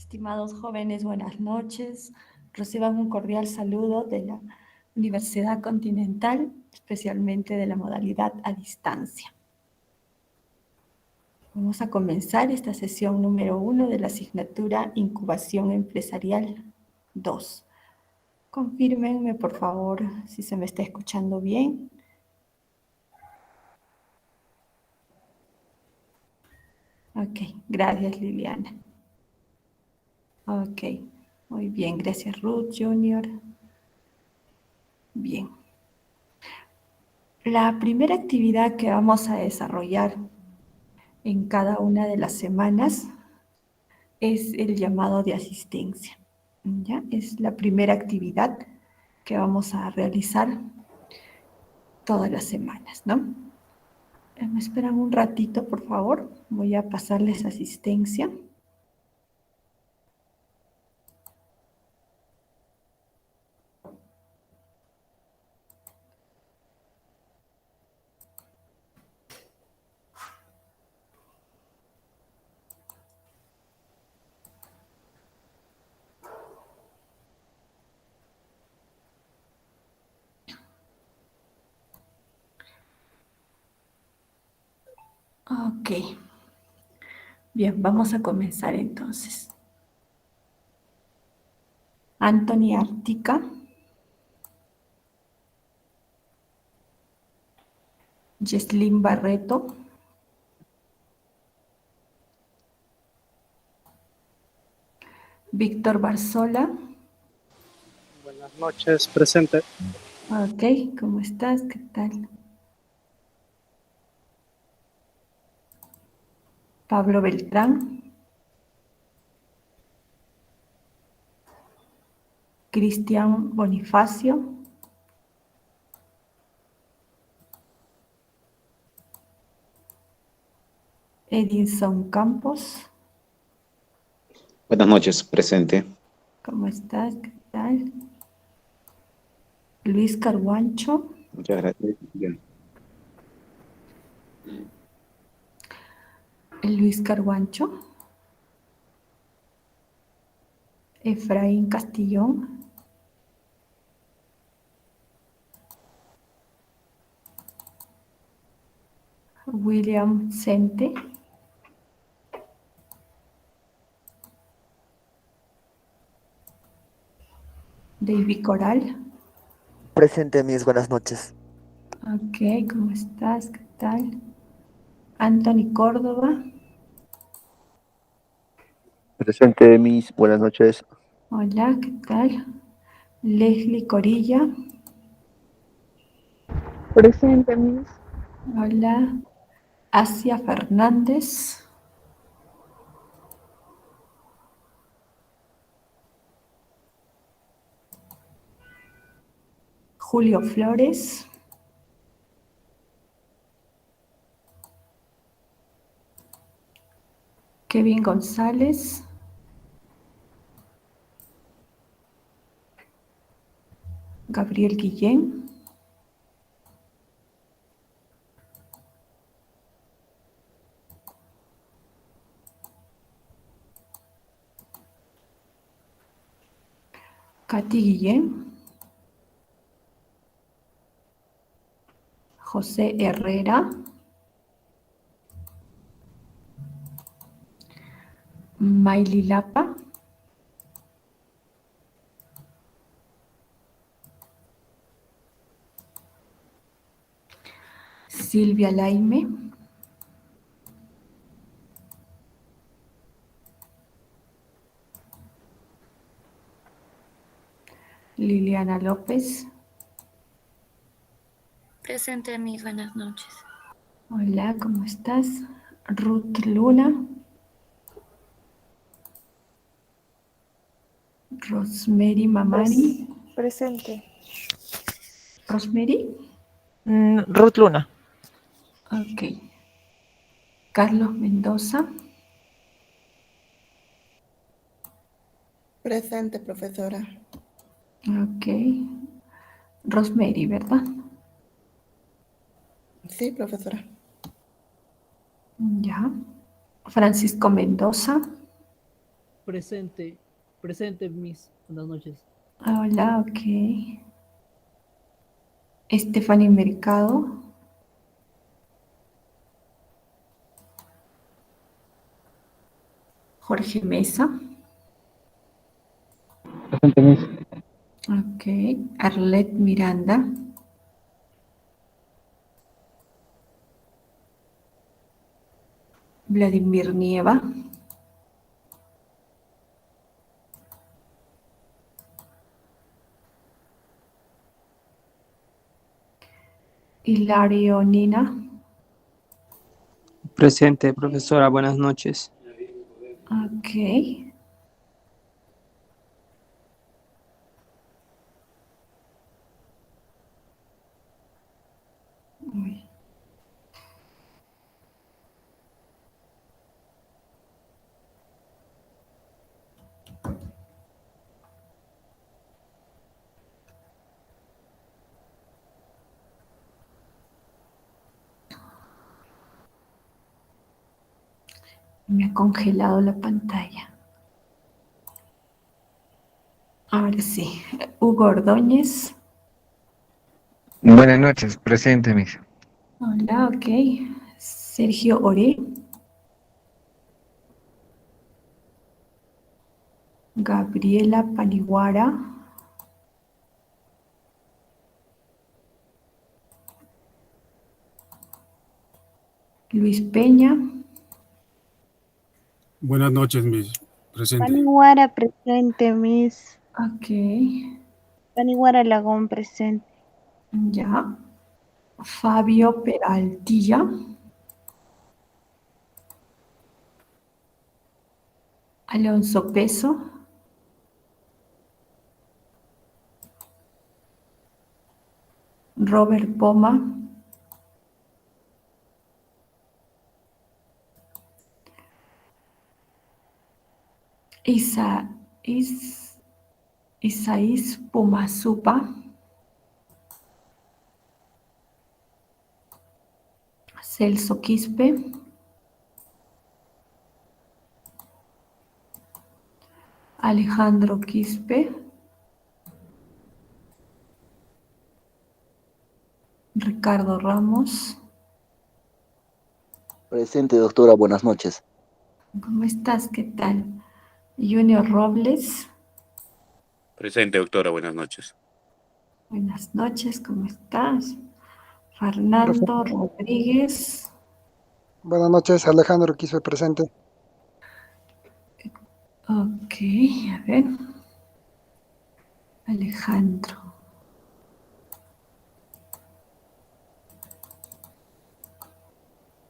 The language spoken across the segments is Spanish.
Estimados jóvenes, buenas noches. Reciban un cordial saludo de la Universidad Continental, especialmente de la modalidad a distancia. Vamos a comenzar esta sesión número 1 de la asignatura Incubación Empresarial 2. Confírmenme, por favor, si se me está escuchando bien. Ok, gracias, Liliana. Ok, muy bien, gracias, Ruth Junior. Bien. La primera actividad que vamos a desarrollar en cada una de las semanas es el llamado de asistencia. ¿Ya? Es la primera actividad que vamos a realizar todas las semanas, ¿no? Me esperan un ratito, por favor. Voy a pasarles asistencia. Ok. Bien, vamos a comenzar entonces. Anthony Artica. Yeslin Barreto. Víctor Barzola. Buenas noches, presente. Ok, ¿cómo estás? ¿Qué tal? Pablo Beltrán. Cristian Bonifacio. Edinson Campos. Buenas noches, presente. ¿Cómo estás? ¿Qué tal? Luis Carguancho. Muchas gracias. Bien. Luis Carguancho. Efraín Castillón. William Sente. David Coral. Presente, Miss, buenas noches. Ok, ¿cómo estás? ¿Qué tal? Anthony Córdoba. Presente, Miss, buenas noches. Hola, ¿qué tal? Leslie Corilla. Presente, Miss. Hola. Asia Fernández. Julio Flores. Kevin González. Gabriel Guillén. Katy Guillén. José Herrera. Maily Lapa. Silvia Laime. Liliana López. Presente, Miss, buenas noches. Hola, ¿cómo estás? Ruth Luna. Rosemary Mamani. Presente. Rosemary. Ruth Luna. Ok. Carlos Mendoza. Presente, profesora. Ok. Rosemary, ¿verdad? Sí, profesora. Ya. Francisco Mendoza. Presente. Presente, Miss. Buenas noches. Hola, ok. Stephanie Mercado. Jorge Mesa. Presente, Miss. Ok. Arlet Miranda. Vladimir Nieva. Hilario Nina. Presente, profesora. Buenas noches. Ok. Uy. Me ha congelado la pantalla. Ahora sí. Hugo Ordóñez. Buenas noches, presente, Miss. Hola, ok. Sergio Oré. Gabriela Paniguara. Luis Peña. Buenas noches, Miss. Presente. Paniguara presente, Miss. Ok. Paniguara Lagón presente. Ya. Fabio Peraltilla. Alonso Peso. Robert Poma. Isaís Pumasupa. Celso Quispe. Alejandro Quispe. Ricardo Ramos. Presente, doctora, buenas noches. ¿Cómo estás? ¿Qué tal? Junior Robles. Presente, doctora, buenas noches. Buenas noches, ¿cómo estás? Fernando Rodríguez. Buenas noches, Alejandro Quispe presente. Ok, a ver. Alejandro.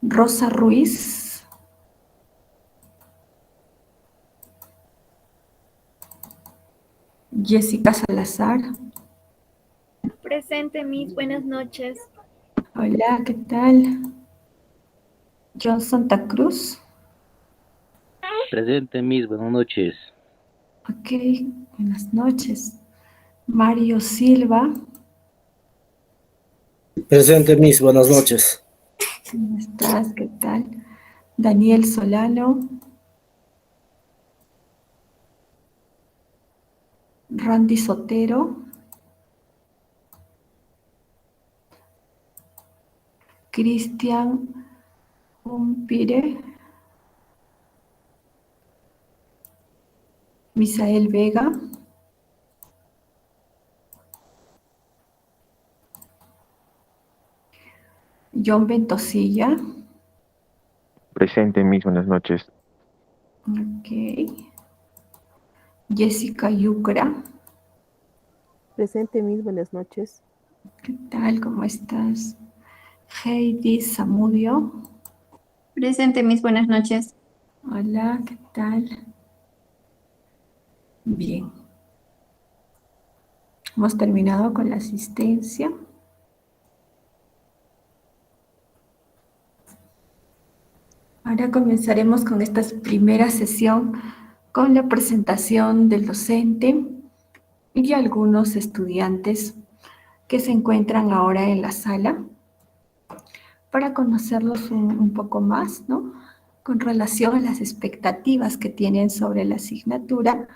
Rosa Ruiz. Jessica Salazar. Presente, Miss. Buenas noches. Hola, ¿qué tal? John Santa Cruz. Presente, Miss. Buenas noches. Ok, buenas noches. Mario Silva. Presente, Miss. Buenas noches. ¿Cómo estás? ¿Qué tal? Daniel Solano. Randy Sotero. Cristian Umpire. Misael Vega. John Ventosilla. Presente, Miss, buenas noches. Ok. Jessica Yucra. Presente, Miss, buenas noches. ¿Qué tal? ¿Cómo estás? Heidi Zamudio. Presente, Miss, buenas noches. Hola, ¿qué tal? Bien. Hemos terminado con la asistencia. Ahora comenzaremos con esta primera sesión con la presentación del docente y algunos estudiantes que se encuentran ahora en la sala para conocerlos un poco más, ¿no? con relación a las expectativas que tienen sobre la asignatura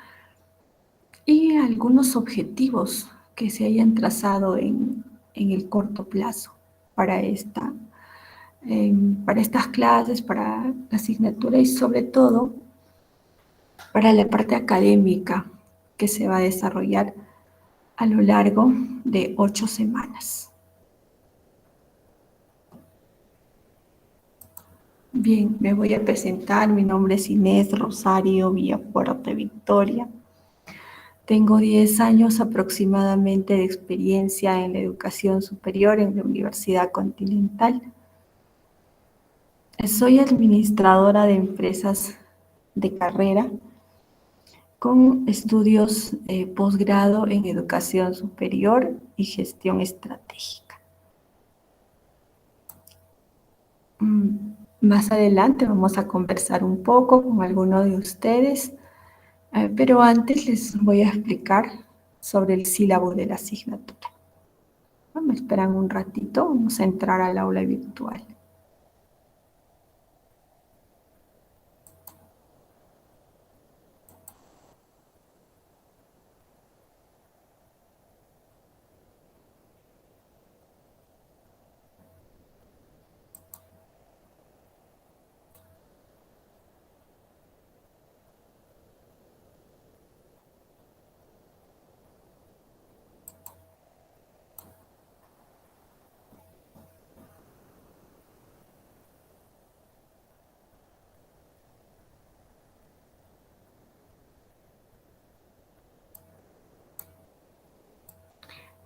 y algunos objetivos que se hayan trazado en el corto plazo para estas clases, para la asignatura y sobre todo para la parte académica que se va a desarrollar a lo largo de 8 semanas. Bien, me voy a presentar. Mi nombre es Inés Rosario Villafuerte Victoria. Tengo 10 años aproximadamente de experiencia en la educación superior en la Universidad Continental. Soy administradora de empresas de carrera con estudios posgrado en educación superior y gestión estratégica. Más adelante vamos a conversar un poco con alguno de ustedes, pero antes les voy a explicar sobre el sílabo de la asignatura. Me esperan un ratito, vamos a entrar al aula virtual.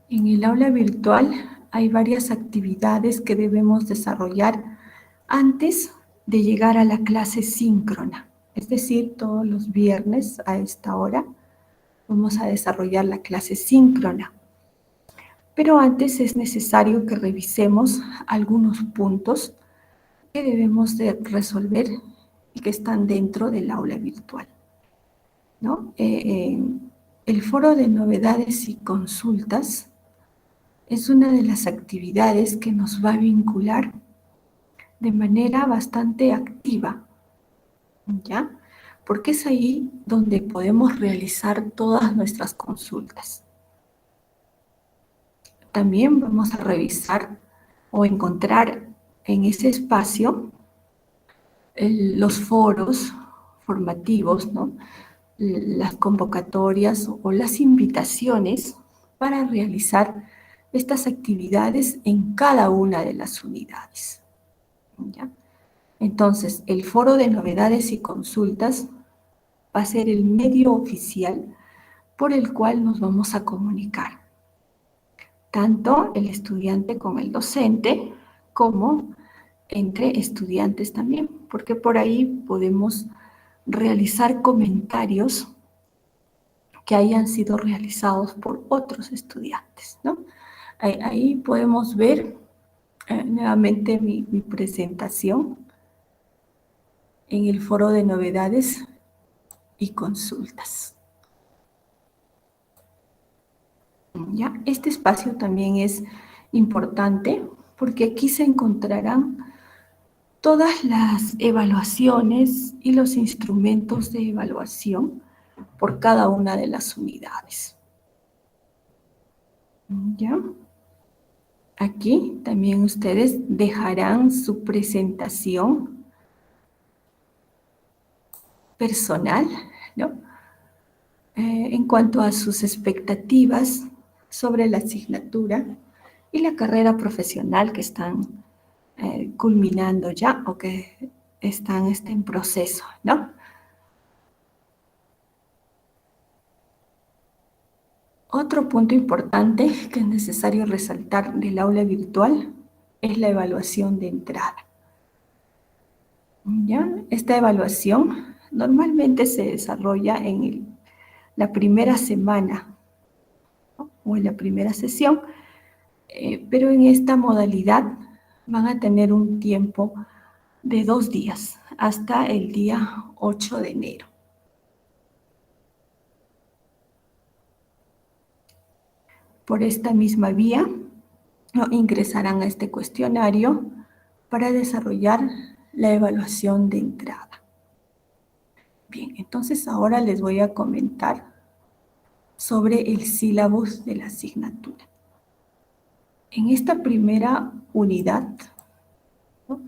En el aula virtual hay varias actividades que debemos desarrollar antes de llegar a la clase síncrona. Es decir, todos los viernes a esta hora vamos a desarrollar la clase síncrona. Pero antes es necesario que revisemos algunos puntos que debemos de resolver y que están dentro del aula virtual, ¿no? El foro de novedades y consultas es una de las actividades que nos va a vincular de manera bastante activa, ¿ya? Porque es ahí donde podemos realizar todas nuestras consultas. También vamos a revisar o encontrar en ese espacio los foros formativos, ¿no? Las convocatorias o las invitaciones para realizar estas actividades en cada una de las unidades, ¿ya? Entonces, el foro de novedades y consultas va a ser el medio oficial por el cual nos vamos a comunicar, tanto el estudiante con el docente, como entre estudiantes también, porque por ahí podemos realizar comentarios que hayan sido realizados por otros estudiantes, ¿no? Ahí podemos ver nuevamente mi presentación en el foro de novedades y consultas. ¿Ya? Este espacio también es importante porque aquí se encontrarán todas las evaluaciones y los instrumentos de evaluación por cada una de las unidades. ¿Ya? Aquí también ustedes dejarán su presentación personal, ¿no? En cuanto a sus expectativas sobre la asignatura y la carrera profesional que están culminando ya o que están en proceso, ¿no? Otro punto importante que es necesario resaltar del aula virtual es la evaluación de entrada. ¿Ya? Esta evaluación normalmente se desarrolla en la primera semana, ¿no? O en la primera sesión, pero en esta modalidad van a tener un tiempo de 2 días, hasta el día 8 de enero. Por esta misma vía, ingresarán a este cuestionario para desarrollar la evaluación de entrada. Bien, entonces ahora les voy a comentar sobre el sílabus de la asignatura. En esta primera unidad, ¿no?,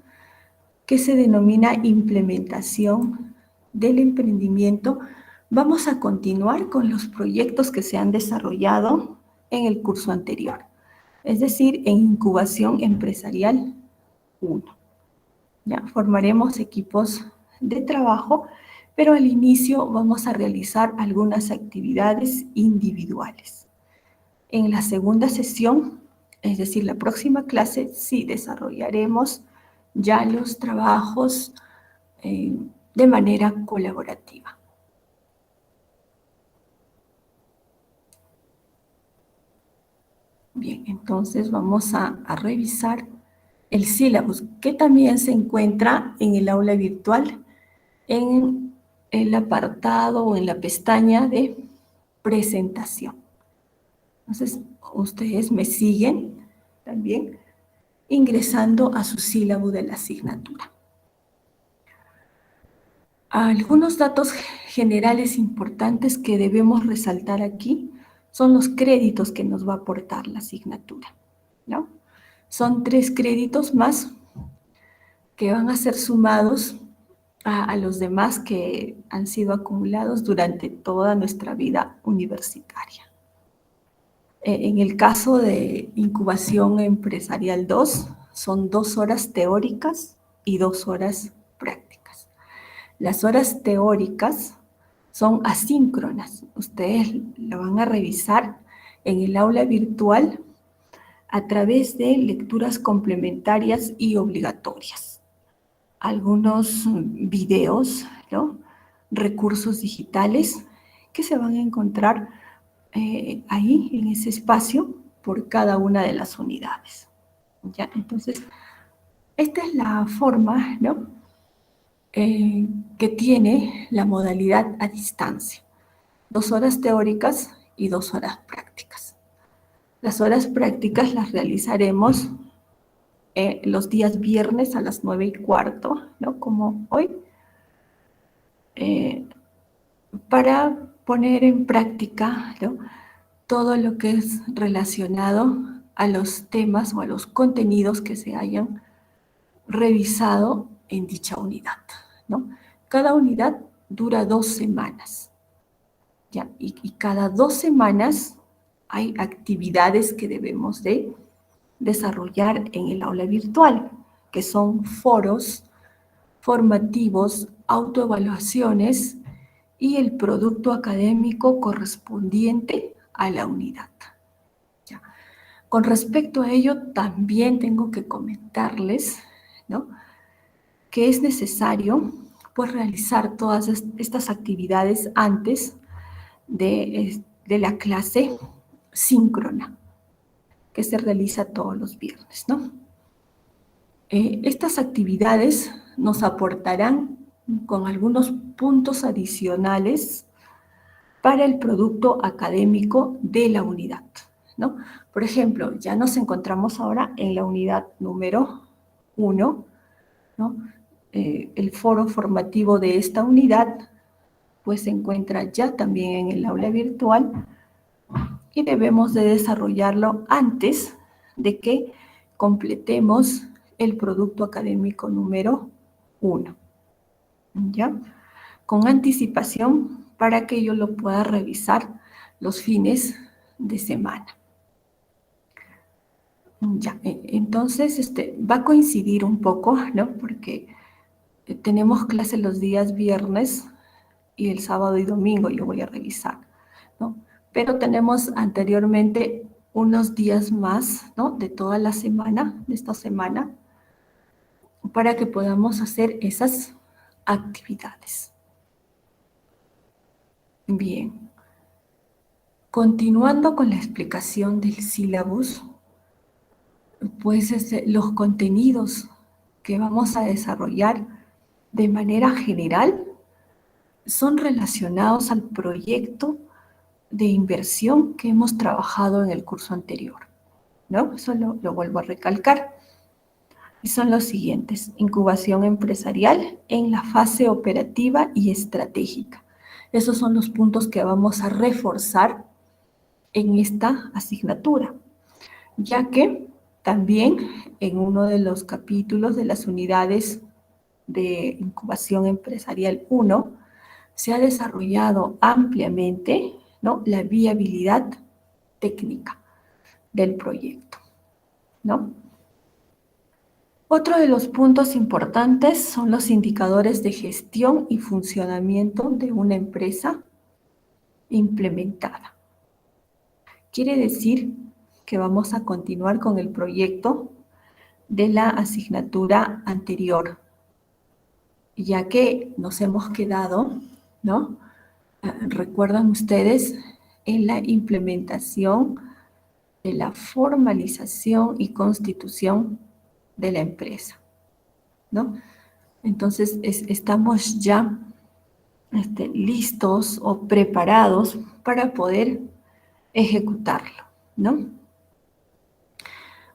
que se denomina implementación del emprendimiento, vamos a continuar con los proyectos que se han desarrollado en el curso anterior, es decir, en incubación empresarial 1. Ya formaremos equipos de trabajo, pero al inicio vamos a realizar algunas actividades individuales. En la segunda sesión, es decir, la próxima clase, sí desarrollaremos ya los trabajos de manera colaborativa. Bien, entonces vamos a revisar el sílabus, que también se encuentra en el aula virtual, en el apartado o en la pestaña de presentación. Entonces, ustedes me siguen también ingresando a su sílabo de la asignatura. Algunos datos generales importantes que debemos resaltar aquí son los créditos que nos va a aportar la asignatura, ¿no? Son 3 créditos más que van a ser sumados a los demás que han sido acumulados durante toda nuestra vida universitaria. En el caso de incubación empresarial 2, son 2 horas teóricas y 2 horas prácticas. Las horas teóricas son asíncronas. Ustedes lo van a revisar en el aula virtual a través de lecturas complementarias y obligatorias. Algunos videos, ¿no?, recursos digitales que se van a encontrar ahí, en ese espacio, por cada una de las unidades. ¿Ya? Entonces, esta es la forma, ¿no?, que tiene la modalidad a distancia. 2 horas teóricas y 2 horas prácticas. Las horas prácticas las realizaremos los días viernes a las 9:15, ¿no?, como hoy, para poner en práctica, ¿no?, todo lo que es relacionado a los temas o a los contenidos que se hayan revisado en dicha unidad, ¿no? Cada unidad dura 2 semanas, ¿ya? Y cada 2 semanas hay actividades que debemos de desarrollar en el aula virtual, que son foros formativos, autoevaluaciones y el producto académico correspondiente a la unidad. ¿Ya? Con respecto a ello, también tengo que comentarles, ¿no?, que es necesario, pues, realizar todas estas actividades antes de la clase síncrona, que se realiza todos los viernes, ¿no? Estas actividades nos aportarán con algunos puntos adicionales para el producto académico de la unidad, ¿no? Por ejemplo, ya nos encontramos ahora en la unidad número 1, ¿no? El foro formativo de esta unidad, pues, se encuentra ya también en el aula virtual y debemos de desarrollarlo antes de que completemos el producto académico número 1, ¿ya? Con anticipación para que yo lo pueda revisar los fines de semana. Ya, entonces va a coincidir un poco, ¿no?, porque tenemos clase los días viernes y el sábado y domingo yo voy a revisar, ¿no? Pero tenemos anteriormente unos días más, ¿no?, de toda la semana, de esta semana, para que podamos hacer esas actividades. Bien. Continuando con la explicación del sílabus, pues los contenidos que vamos a desarrollar de manera general son relacionados al proyecto de inversión que hemos trabajado en el curso anterior, ¿no? Eso lo vuelvo a recalcar. Y son los siguientes: incubación empresarial en la fase operativa y estratégica. Esos son los puntos que vamos a reforzar en esta asignatura, ya que también en uno de los capítulos de las unidades de incubación empresarial 1 se ha desarrollado ampliamente, ¿no?, la viabilidad técnica del proyecto, ¿no? Otro de los puntos importantes son los indicadores de gestión y funcionamiento de una empresa implementada. Quiere decir que vamos a continuar con el proyecto de la asignatura anterior, ya que nos hemos quedado, ¿no? ¿Recuerdan ustedes? En la implementación de la formalización y constitución de la empresa, ¿no? Entonces, estamos ya listos o preparados para poder ejecutarlo, ¿no?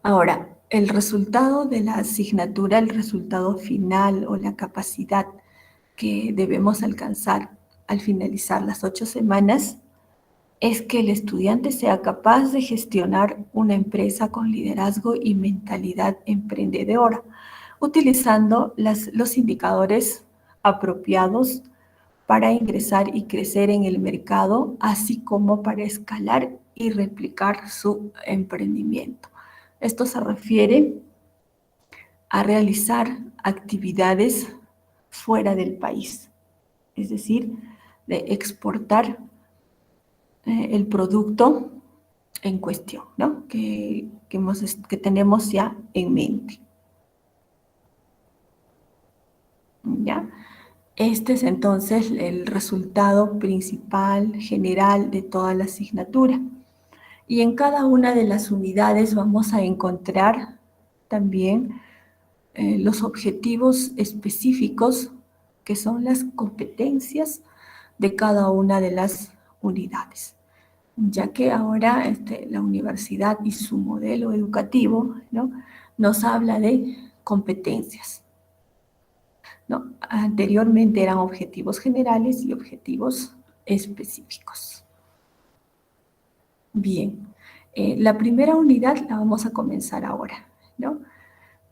Ahora, el resultado de la asignatura, el resultado final o la capacidad que debemos alcanzar al finalizar las 8 semanas es que el estudiante sea capaz de gestionar una empresa con liderazgo y mentalidad emprendedora, utilizando los indicadores apropiados para ingresar y crecer en el mercado, así como para escalar y replicar su emprendimiento. Esto se refiere a realizar actividades fuera del país, es decir, de exportar el producto en cuestión, ¿no?, que tenemos ya en mente. ¿Ya? Este es entonces el resultado principal, general de toda la asignatura. Y en cada una de las unidades vamos a encontrar también los objetivos específicos, que son las competencias de cada una de las unidades, ya que ahora la universidad y su modelo educativo, ¿no?, nos habla de competencias, ¿no? Anteriormente eran objetivos generales y objetivos específicos. Bien, la primera unidad la vamos a comenzar ahora, ¿no?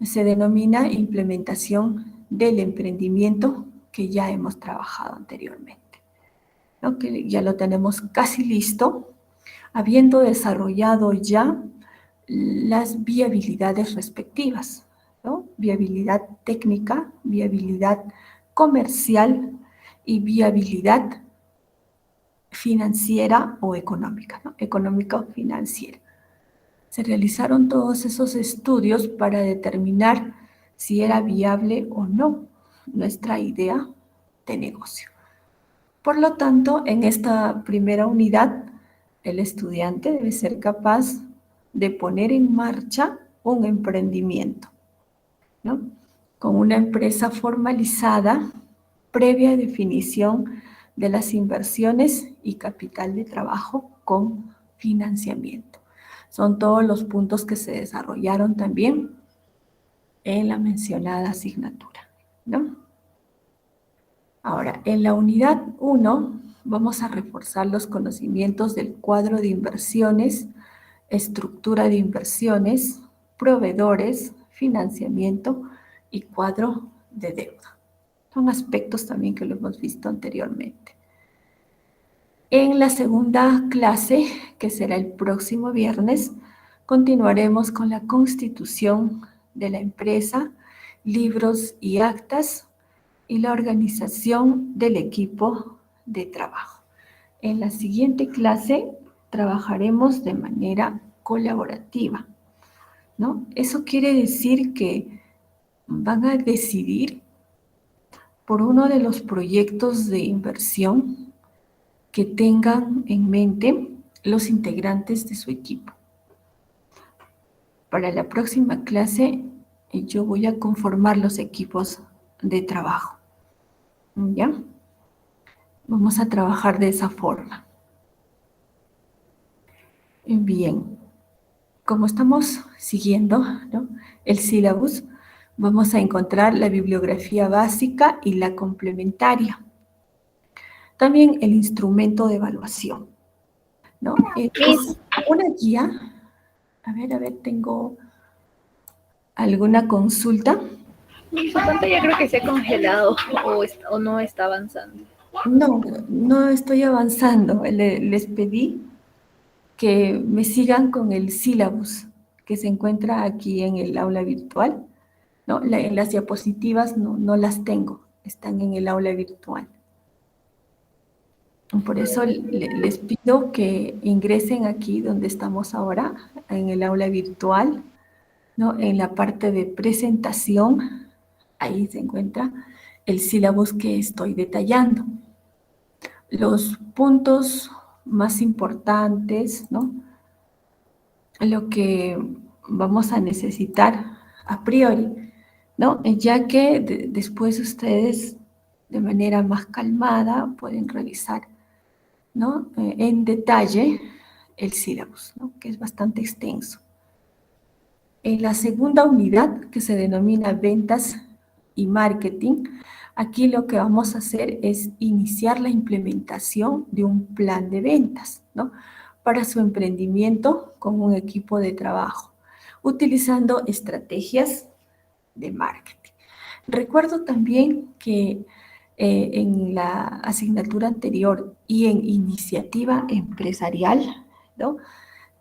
Se denomina implementación del emprendimiento, que ya hemos trabajado anteriormente, ¿no?, que ya lo tenemos casi listo, habiendo desarrollado ya las viabilidades respectivas, ¿no? Viabilidad técnica, viabilidad comercial y viabilidad financiera o económica, ¿no?, económico-financiera. Se realizaron todos esos estudios para determinar si era viable o no nuestra idea de negocio. Por lo tanto, en esta primera unidad, el estudiante debe ser capaz de poner en marcha un emprendimiento, ¿no?, con una empresa formalizada, previa definición de las inversiones y capital de trabajo con financiamiento. Son todos los puntos que se desarrollaron también en la mencionada asignatura, ¿no? Ahora, en la unidad 1 vamos a reforzar los conocimientos del cuadro de inversiones, estructura de inversiones, proveedores, financiamiento y cuadro de deuda. Son aspectos también que lo hemos visto anteriormente. En la segunda clase, que será el próximo viernes, continuaremos con la constitución de la empresa, libros y actas, y la organización del equipo de trabajo. En la siguiente clase trabajaremos de manera colaborativa, ¿no? Eso quiere decir que van a decidir por uno de los proyectos de inversión que tengan en mente los integrantes de su equipo. Para la próxima clase yo voy a conformar los equipos de trabajo, ¿ya? Vamos a trabajar de esa forma. Bien, como estamos siguiendo, ¿no?, el sílabus, vamos a encontrar la bibliografía básica y la complementaria. También el instrumento de evaluación, ¿no? Es una guía. A ver, tengo alguna consulta. Su pantalla creo que se ha congelado o no está avanzando. No estoy avanzando. Les pedí que me sigan con el sílabus que se encuentra aquí en el aula virtual, ¿no? En las diapositivas no las tengo, están en el aula virtual. Por eso les pido que ingresen aquí donde estamos ahora, en el aula virtual, ¿no? En la parte de presentación, ahí se encuentra el sílabus que estoy detallando. Los puntos más importantes, ¿no? Lo que vamos a necesitar a priori, ¿no? Ya que después ustedes de manera más calmada pueden revisar, ¿no? En detalle el sílabus, ¿no? Que es bastante extenso. En la segunda unidad, que se denomina ventas y marketing, aquí lo que vamos a hacer es iniciar la implementación de un plan de ventas, ¿no? Para su emprendimiento con un equipo de trabajo, utilizando estrategias de marketing. Recuerdo también que en la asignatura anterior y en iniciativa empresarial, ¿no?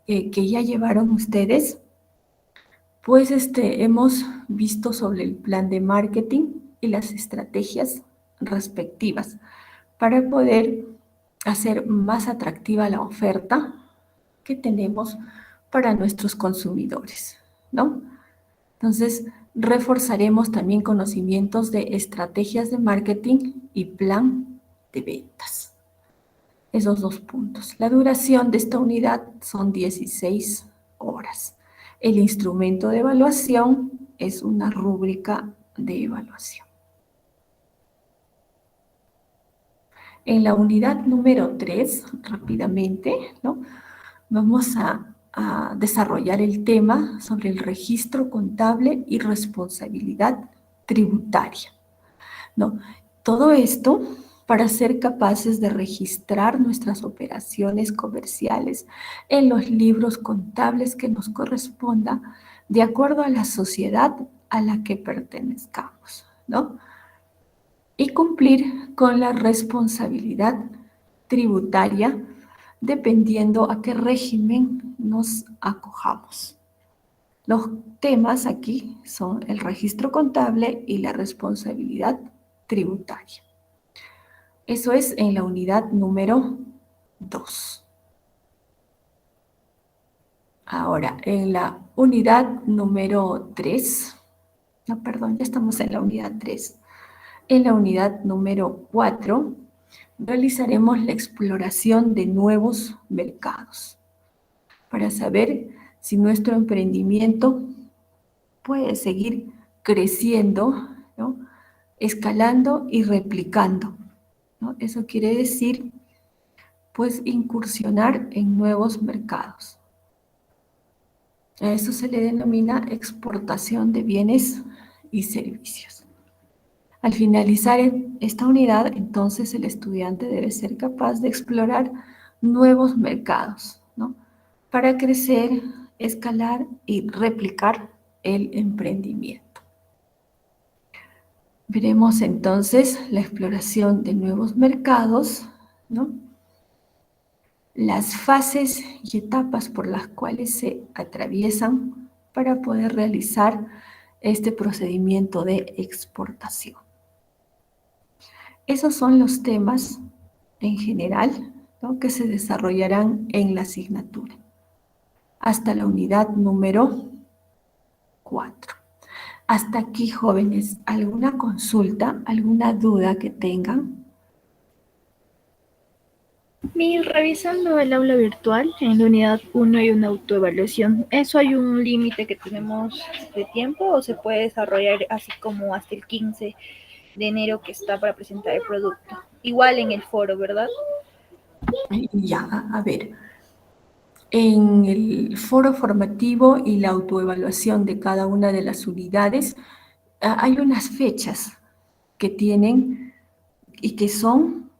Que ya llevaron ustedes, pues hemos visto sobre el plan de marketing y las estrategias respectivas para poder hacer más atractiva la oferta que tenemos para nuestros consumidores, ¿no? Entonces, reforzaremos también conocimientos de estrategias de marketing y plan de ventas. Esos 2 puntos. La duración de esta unidad son 16 horas. El instrumento de evaluación es una rúbrica de evaluación. En la unidad número 3, rápidamente, ¿no? Vamos a desarrollar el tema sobre el registro contable y responsabilidad tributaria, ¿no? Todo esto para ser capaces de registrar nuestras operaciones comerciales en los libros contables que nos corresponda de acuerdo a la sociedad a la que pertenezcamos, ¿no? Y cumplir con la responsabilidad tributaria dependiendo a qué régimen nos acojamos. Los temas aquí son el registro contable y la responsabilidad tributaria. Eso es en la unidad número 2. Ahora, en la unidad número 3, ya estamos en la unidad 3. En la unidad número 4, realizaremos la exploración de nuevos mercados para saber si nuestro emprendimiento puede seguir creciendo, ¿no? Escalando y replicando, ¿no? Eso quiere decir, pues, incursionar en nuevos mercados. A eso se le denomina exportación de bienes y servicios. Al finalizar esta unidad, entonces el estudiante debe ser capaz de explorar nuevos mercados, ¿no? Para crecer, escalar y replicar el emprendimiento. Veremos entonces la exploración de nuevos mercados, ¿no? Las fases y etapas por las cuales se atraviesan para poder realizar este procedimiento de exportación. Esos son los temas en general, ¿no? Que se desarrollarán en la asignatura, hasta la unidad número 4. Hasta aquí, jóvenes, ¿alguna consulta, alguna duda que tengan? Revisando el aula virtual, en la unidad 1 hay una autoevaluación. ¿Eso hay un límite que tenemos de tiempo o se puede desarrollar así como hasta el 15 de enero que está para presentar el producto? Igual en el foro, ¿verdad? Ya, a ver. En el foro formativo y la autoevaluación de cada una de las unidades, hay unas fechas que tienen y que son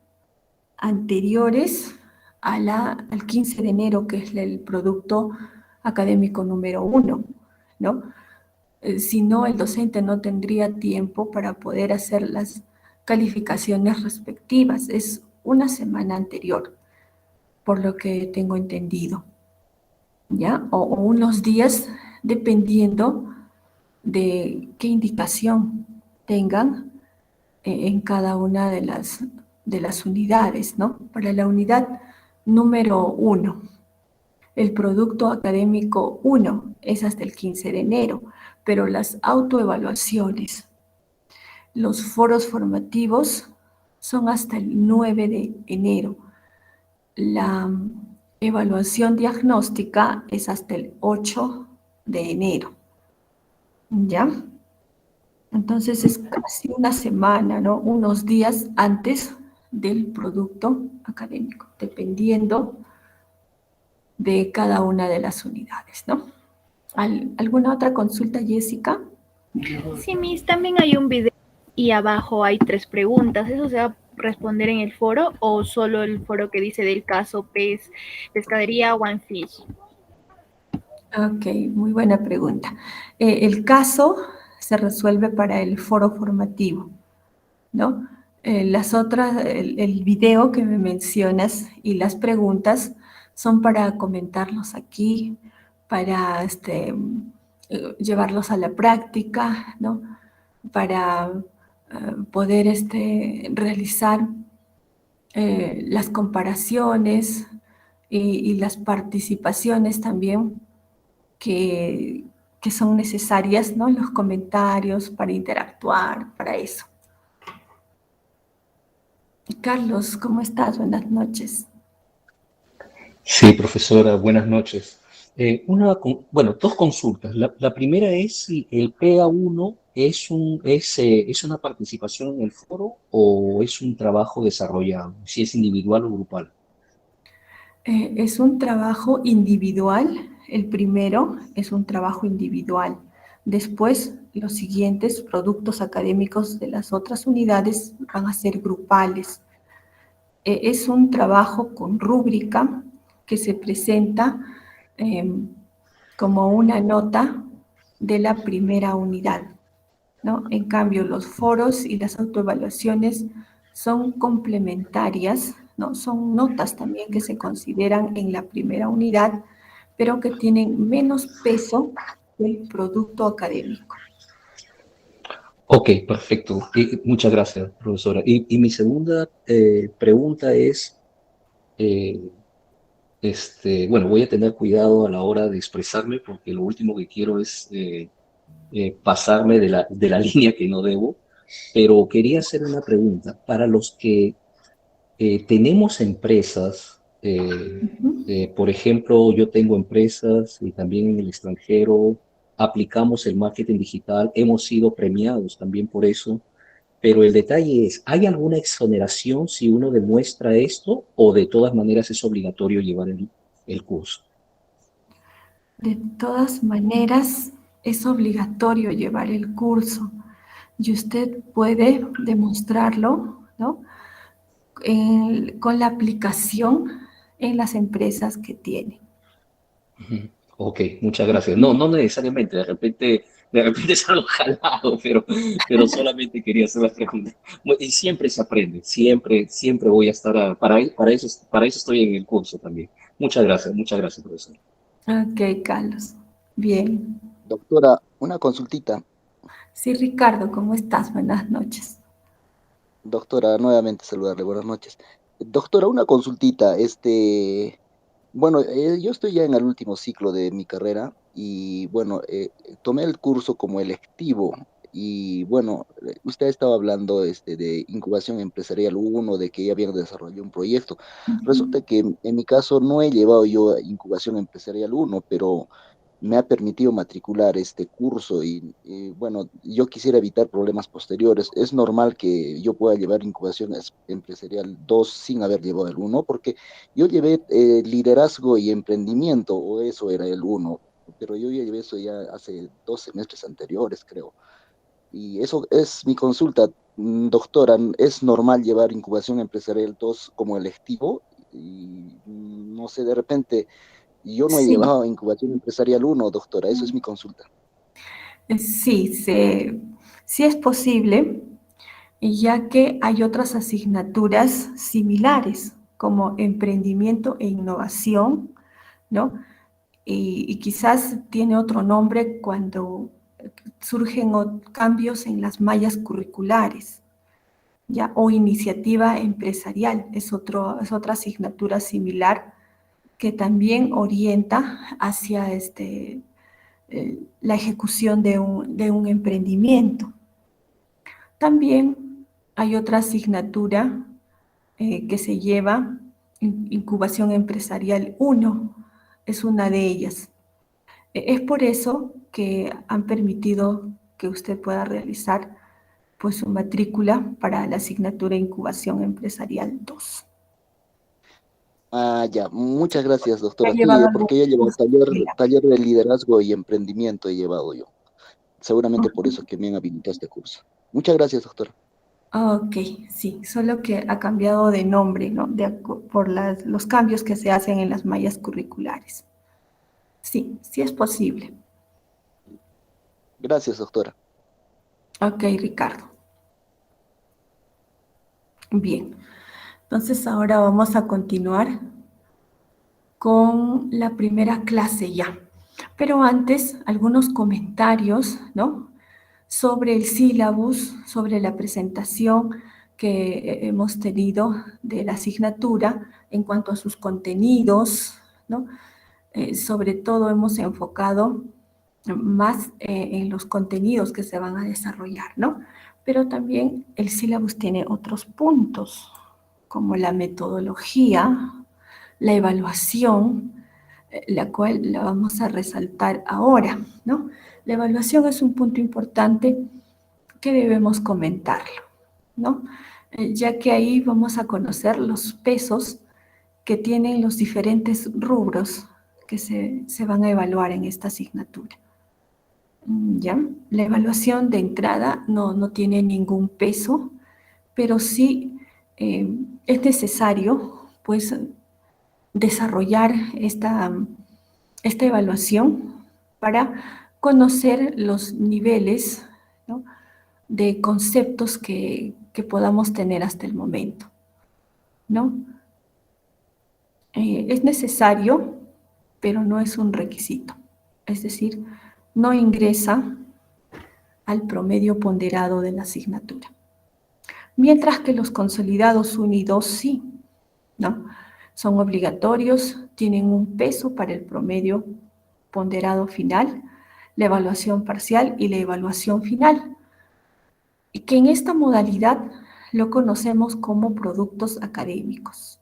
anteriores al 15 de enero, que es el producto académico número 1, ¿no? Si no, el docente no tendría tiempo para poder hacer las calificaciones respectivas. Es una semana anterior, por lo que tengo entendido, ¿ya? O unos días, dependiendo de qué indicación tengan en cada una de las unidades, ¿no? Para la unidad número 1, el producto académico 1 es hasta el 15 de enero, pero las autoevaluaciones, los foros formativos son hasta el 9 de enero. La evaluación diagnóstica es hasta el 8 de enero, ¿ya? Entonces es casi una semana, ¿no? Unos días antes del producto académico, dependiendo de cada una de las unidades, ¿no? ¿Alguna otra consulta, Jessica? Sí, Miss, también hay un video y abajo hay 3 preguntas. ¿Eso se va a responder en el foro o solo el foro que dice del caso pescadería One Fish? Ok, muy buena pregunta. El caso se resuelve para el foro formativo, ¿no? Las otras, el video que me mencionas y las preguntas son para comentarlos aquí, para llevarlos a la práctica, ¿no? Para poder realizar las comparaciones y las participaciones también que son necesarias, ¿no? Los comentarios para interactuar, para eso. Carlos, ¿cómo estás? Buenas noches. Sí, profesora, buenas noches. Dos consultas. La primera es si el PA1 es una participación en el foro o es un trabajo desarrollado, si es individual o grupal. Es un trabajo individual. El primero es un trabajo individual. Después, los siguientes productos académicos de las otras unidades van a ser grupales. Es un trabajo con rúbrica que se presenta como una nota de la primera unidad, ¿no? En cambio, los foros y las autoevaluaciones son complementarias, ¿no? Son notas también que se consideran en la primera unidad, pero que tienen menos peso del producto académico. Ok, perfecto. Muchas gracias, profesora. Y mi segunda pregunta es, voy a tener cuidado a la hora de expresarme porque lo último que quiero es pasarme de la línea que no debo, pero quería hacer una pregunta. Para los que tenemos empresas, por ejemplo, yo tengo empresas y también en el extranjero aplicamos el marketing digital, hemos sido premiados también por eso, pero el detalle es, ¿hay alguna exoneración si uno demuestra esto o de todas maneras es obligatorio llevar el curso? De todas maneras, es obligatorio llevar el curso y usted puede demostrarlo, ¿no? Con la aplicación en las empresas que tiene. Ok, muchas gracias. No, no necesariamente, de repente es algo jalado, pero solamente quería hacer la pregunta. Y siempre se aprende, siempre voy a estar, para eso estoy en el curso también. Muchas gracias, profesor. Ok, Carlos. Bien. Doctora, una consultita. Sí, Ricardo, ¿cómo estás? Buenas noches. Doctora, nuevamente saludarle, buenas noches. Doctora, una consultita. Yo estoy ya en el último ciclo de mi carrera y bueno, tomé el curso como electivo y bueno, usted estaba hablando de incubación empresarial uno, de que ya habían desarrollado un proyecto. Resulta que en mi caso no he llevado yo incubación empresarial uno, pero me ha permitido matricular este curso bueno, yo quisiera evitar problemas posteriores. Es normal que yo pueda llevar incubación empresarial 2 sin haber llevado el uno, porque yo llevé liderazgo y emprendimiento, o eso era el uno, pero yo ya llevé eso ya hace 2 semestres anteriores, creo. Y eso es mi consulta. Doctora, ¿es normal llevar incubación empresarial 2 como electivo? Y no sé, de repente, yo no he Sí, llevado incubación empresarial 1, doctora, eso es mi consulta. sí, sí es posible, ya que hay otras asignaturas similares, como emprendimiento e innovación, ¿no? Y quizás tiene otro nombre cuando surgen cambios en las mallas curriculares, ¿ya? O iniciativa empresarial, es otra asignatura similar que también orienta hacia la ejecución de un emprendimiento. También hay otra asignatura que se lleva Incubación Empresarial 1, es una de ellas. Es por eso que han permitido que usted pueda realizar pues, su matrícula para la asignatura Incubación Empresarial 2. Ah, ya, muchas gracias, ¿Ha doctora. Sí, llevado algún porque yo he llevado curso similar? taller de liderazgo y emprendimiento he llevado yo. Seguramente por eso que me han habilitado este curso. Muchas gracias, doctora. Ok, sí, solo que ha cambiado de nombre, ¿no? Por los cambios que se hacen en las mallas curriculares. Sí, sí es posible. Gracias, doctora. Ok, Ricardo. Bien, entonces ahora vamos a continuar con la primera clase ya. Pero antes, algunos comentarios, ¿no? Sobre el sílabus, sobre la presentación que hemos tenido de la asignatura en cuanto a sus contenidos, ¿no? Sobre todo hemos enfocado más en los contenidos que se van a desarrollar, ¿no? Pero también el sílabus tiene otros puntos, como la metodología, la evaluación, la cual la vamos a resaltar ahora, ¿no? La evaluación es un punto importante que debemos comentarlo, ¿no? Ya que ahí vamos a conocer los pesos que tienen los diferentes rubros que se van a evaluar en esta asignatura. ¿Ya? La evaluación de entrada no tiene ningún peso, pero sí es necesario, pues, desarrollar esta evaluación para conocer los niveles, ¿no? de conceptos que podamos tener hasta el momento, ¿no? Es necesario, pero no es un requisito. Es decir, no ingresa al promedio ponderado de la asignatura. Mientras que los consolidados 1 y 2 sí, ¿no? Son obligatorios, tienen un peso para el promedio ponderado final, la evaluación parcial y la evaluación final, y que en esta modalidad lo conocemos como productos académicos.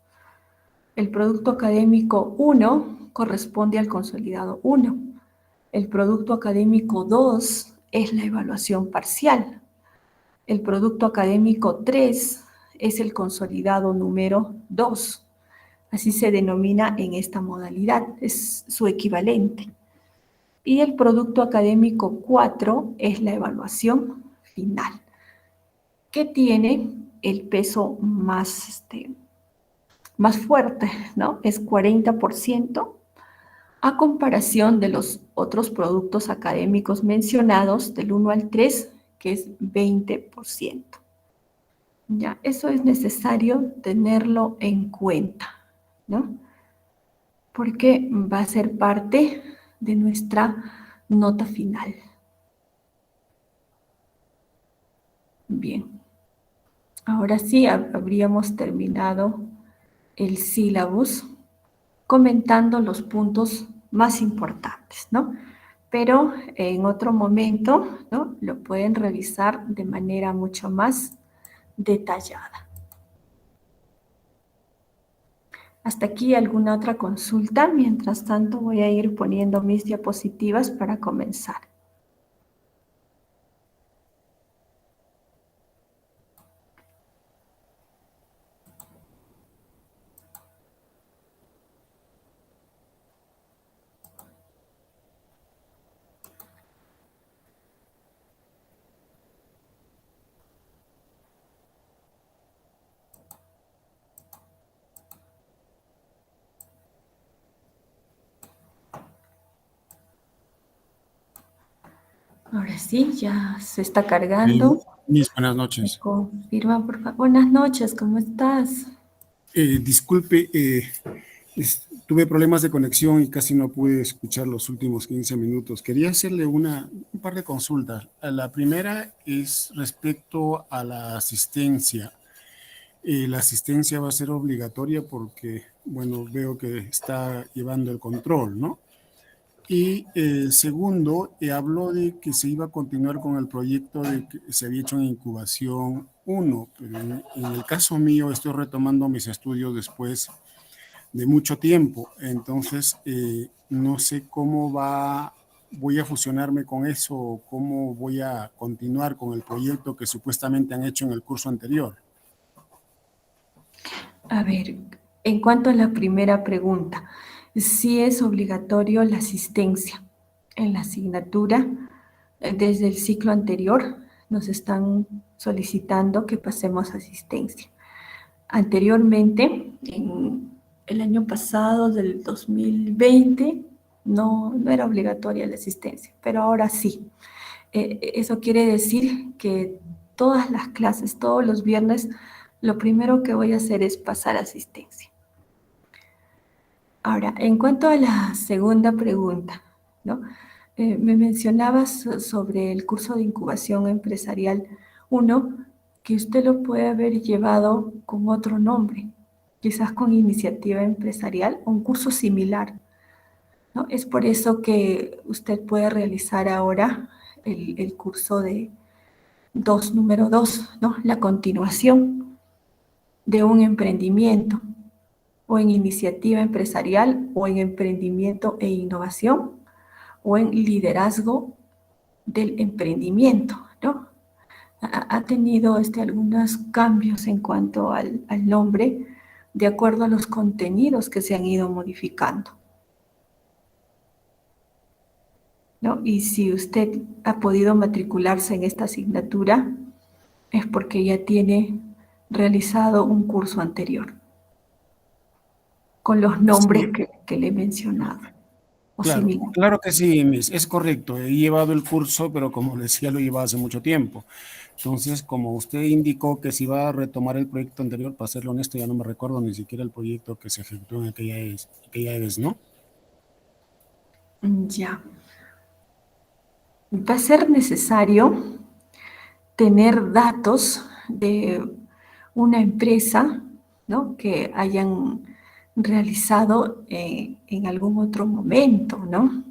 El producto académico 1 corresponde al consolidado 1. El producto académico 2 es la evaluación parcial. El producto académico 3 es el consolidado número 2. Así se denomina en esta modalidad, es su equivalente. Y el producto académico 4 es la evaluación final, que tiene el peso más fuerte, ¿no? Es 40%, a comparación de los otros productos académicos mencionados del 1 al 3, que es 20%. Ya, eso es necesario tenerlo en cuenta, ¿no? Porque va a ser parte de nuestra nota final. Bien, ahora sí habríamos terminado el sílabus comentando los puntos más importantes, ¿no? Pero en otro momento, ¿no? Lo pueden revisar de manera mucho más detallada. Hasta aquí alguna otra consulta. Mientras tanto, voy a ir poniendo mis diapositivas para comenzar. Ahora sí, ya se está cargando. Miss, buenas Me noches. confirma, por favor. Buenas noches, ¿cómo estás? Disculpe, tuve problemas de conexión y casi no pude escuchar los últimos 15 minutos. Quería hacerle un par de consultas. La primera es respecto a la asistencia. La asistencia va a ser obligatoria porque, bueno, veo que está llevando el control, ¿no? Y segundo, habló de que se iba a continuar con el proyecto de que se había hecho en incubación 1, pero en el caso mío estoy retomando mis estudios después de mucho tiempo, entonces no sé cómo voy a fusionarme con eso, o cómo voy a continuar con el proyecto que supuestamente han hecho en el curso anterior. A ver, en cuanto a la primera pregunta, sí es obligatorio la asistencia en la asignatura. Desde el ciclo anterior nos están solicitando que pasemos asistencia. Anteriormente, en el año pasado, del 2020, no era obligatoria la asistencia, pero ahora sí. Eso quiere decir que todas las clases, todos los viernes, lo primero que voy a hacer es pasar asistencia. Ahora, en cuanto a la segunda pregunta, ¿no? Me mencionabas sobre el curso de incubación empresarial 1, que usted lo puede haber llevado con otro nombre, quizás con iniciativa empresarial o un curso similar, ¿no? Es por eso que usted puede realizar ahora el curso de número 2, ¿no? La continuación de un emprendimiento, o en iniciativa empresarial, o en emprendimiento e innovación, o en liderazgo del emprendimiento, ¿no? Ha tenido algunos cambios en cuanto al nombre, de acuerdo a los contenidos que se han ido modificando, ¿no? Y si usted ha podido matricularse en esta asignatura, es porque ya tiene realizado un curso anterior, con los nombres Sí. que le he mencionado. Claro que sí, Miss, es correcto. He llevado el curso, pero como decía, lo llevaba hace mucho tiempo. Entonces, como usted indicó que si iba a retomar el proyecto anterior, para serlo honesto, ya no me recuerdo ni siquiera el proyecto que se ejecutó en aquella vez, ¿no? Ya. Va a ser necesario tener datos de una empresa, ¿no? Que hayan realizado en algún otro momento, ¿no?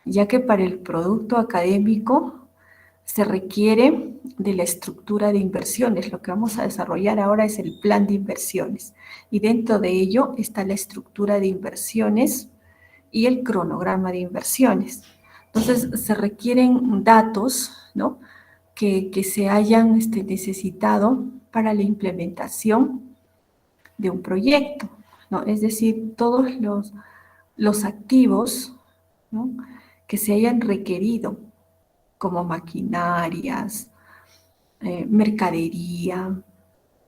Ya que para el producto académico se requiere de la estructura de inversiones. Lo que vamos a desarrollar ahora es el plan de inversiones, y dentro de ello está la estructura de inversiones y el cronograma de inversiones. Entonces, se requieren datos, ¿no? que se hayan necesitado para la implementación de un proyecto, ¿no? Es decir, todos los activos, ¿no? que se hayan requerido, como maquinarias, mercadería,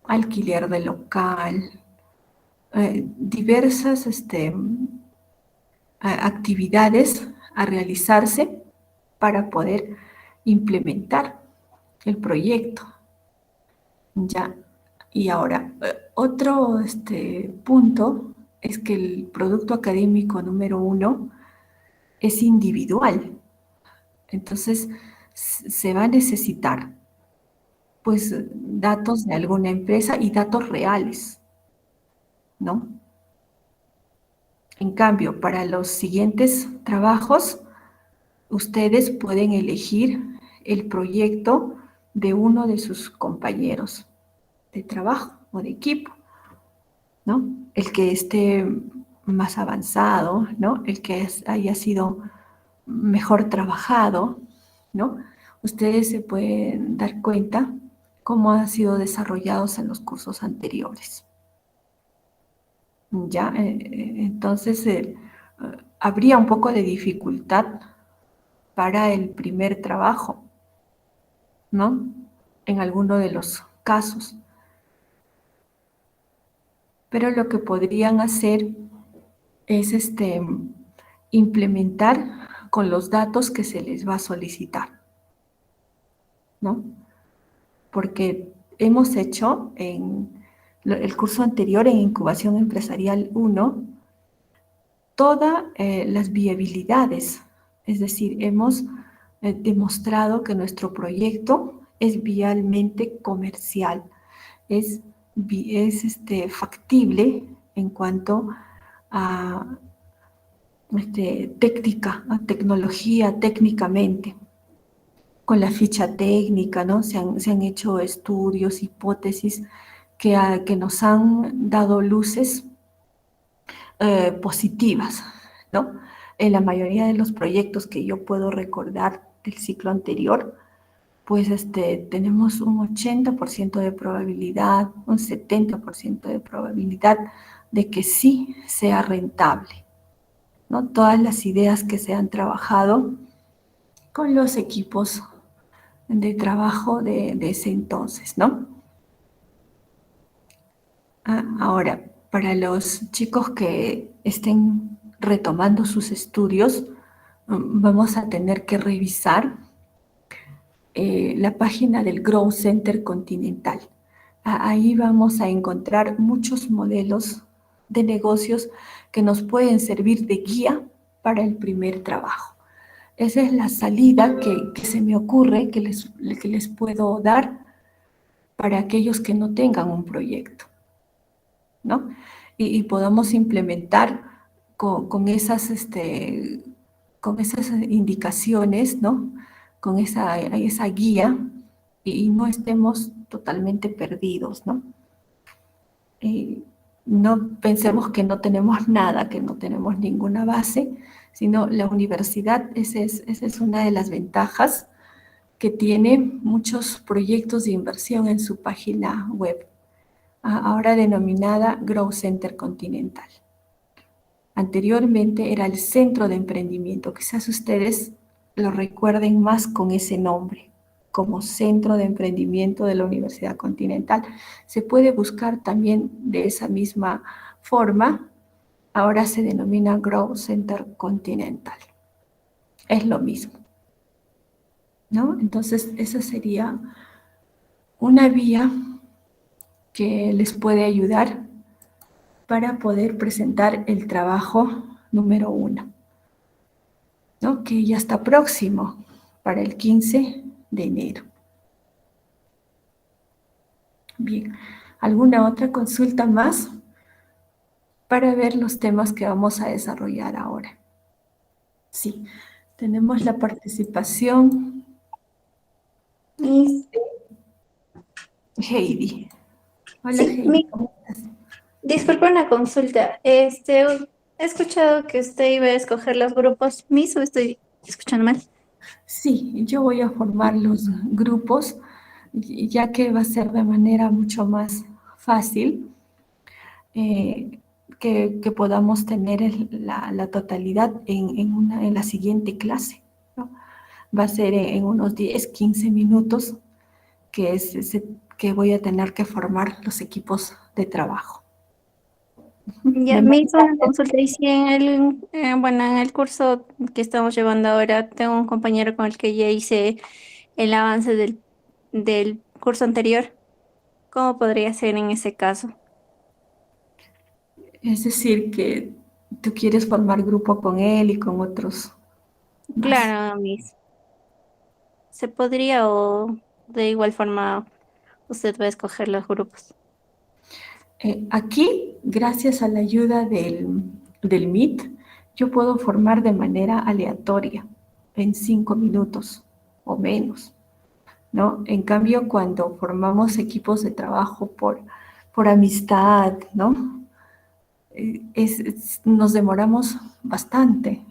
alquiler de local, diversas actividades a realizarse para poder implementar el proyecto. Ya. Y ahora, otro punto es que el producto académico número 1 es individual. Entonces, se va a necesitar, pues, datos de alguna empresa y datos reales, ¿no? En cambio, para los siguientes trabajos, ustedes pueden elegir el proyecto de uno de sus compañeros de trabajo o de equipo, ¿no? El que esté más avanzado, ¿no? El que haya sido mejor trabajado, ¿no? Ustedes se pueden dar cuenta cómo han sido desarrollados en los cursos anteriores. ¿Ya? Entonces, habría un poco de dificultad para el primer trabajo, ¿no? En alguno de los casos. Pero lo que podrían hacer es implementar con los datos que se les va a solicitar, ¿no? Porque hemos hecho en el curso anterior, en Incubación Empresarial 1, todas las viabilidades, es decir, hemos demostrado que nuestro proyecto es vialmente comercial, es factible en cuanto a técnica, a tecnología, técnicamente, con la ficha técnica, ¿no? Se han hecho estudios, hipótesis que nos han dado luces positivas, ¿no? En la mayoría de los proyectos que yo puedo recordar del ciclo anterior, pues tenemos un 80% de probabilidad, un 70% de probabilidad de que sí sea rentable, ¿no? Todas las ideas que se han trabajado con los equipos de trabajo de ese entonces, ¿no? Ahora, para los chicos que estén retomando sus estudios, vamos a tener que revisar la página del Growth Center Continental. Ahí vamos a encontrar muchos modelos de negocios que nos pueden servir de guía para el primer trabajo. Esa es la salida que se me ocurre que les puedo dar para aquellos que no tengan un proyecto, ¿no? Y podamos implementar con esas indicaciones, ¿no? Con esa guía y no estemos totalmente perdidos, ¿no? No pensemos que no tenemos nada, que no tenemos ninguna base, sino la universidad, esa es una de las ventajas que tiene muchos proyectos de inversión en su página web, ahora denominada Growth Center Continental. Anteriormente era el Centro de Emprendimiento, quizás ustedes lo recuerden más con ese nombre, como Centro de Emprendimiento de la Universidad Continental. Se puede buscar también de esa misma forma, ahora se denomina Growth Center Continental. Es lo mismo, ¿no? Entonces, esa sería una vía que les puede ayudar para poder presentar el trabajo número 1, ¿no? Que ya está próximo para el 15 de enero. Bien, ¿alguna otra consulta más para ver los temas que vamos a desarrollar ahora? Sí, tenemos la participación de Heidi. Hola, Sí, Heidi, ¿cómo estás? disculpa una consulta. He escuchado que usted iba a escoger los grupos Miss, ¿o estoy escuchando mal? Sí, yo voy a formar los grupos, ya que va a ser de manera mucho más fácil que podamos tener la totalidad en la siguiente clase, ¿no? Va a ser en unos 10, 15 minutos que voy a tener que formar los equipos de trabajo. Ya me hizo una consulta y sí, en el curso que estamos llevando ahora, tengo un compañero con el que ya hice el avance del curso anterior. ¿Cómo podría ser en ese caso? Es decir, que tú quieres formar grupo con él y con otros más. Claro, Miss. ¿Se podría o de igual forma usted va a escoger los grupos? Aquí, gracias a la ayuda del Meet, yo puedo formar de manera aleatoria, en 5 minutos o menos, ¿no? En cambio, cuando formamos equipos de trabajo por amistad, ¿no? Nos demoramos bastante,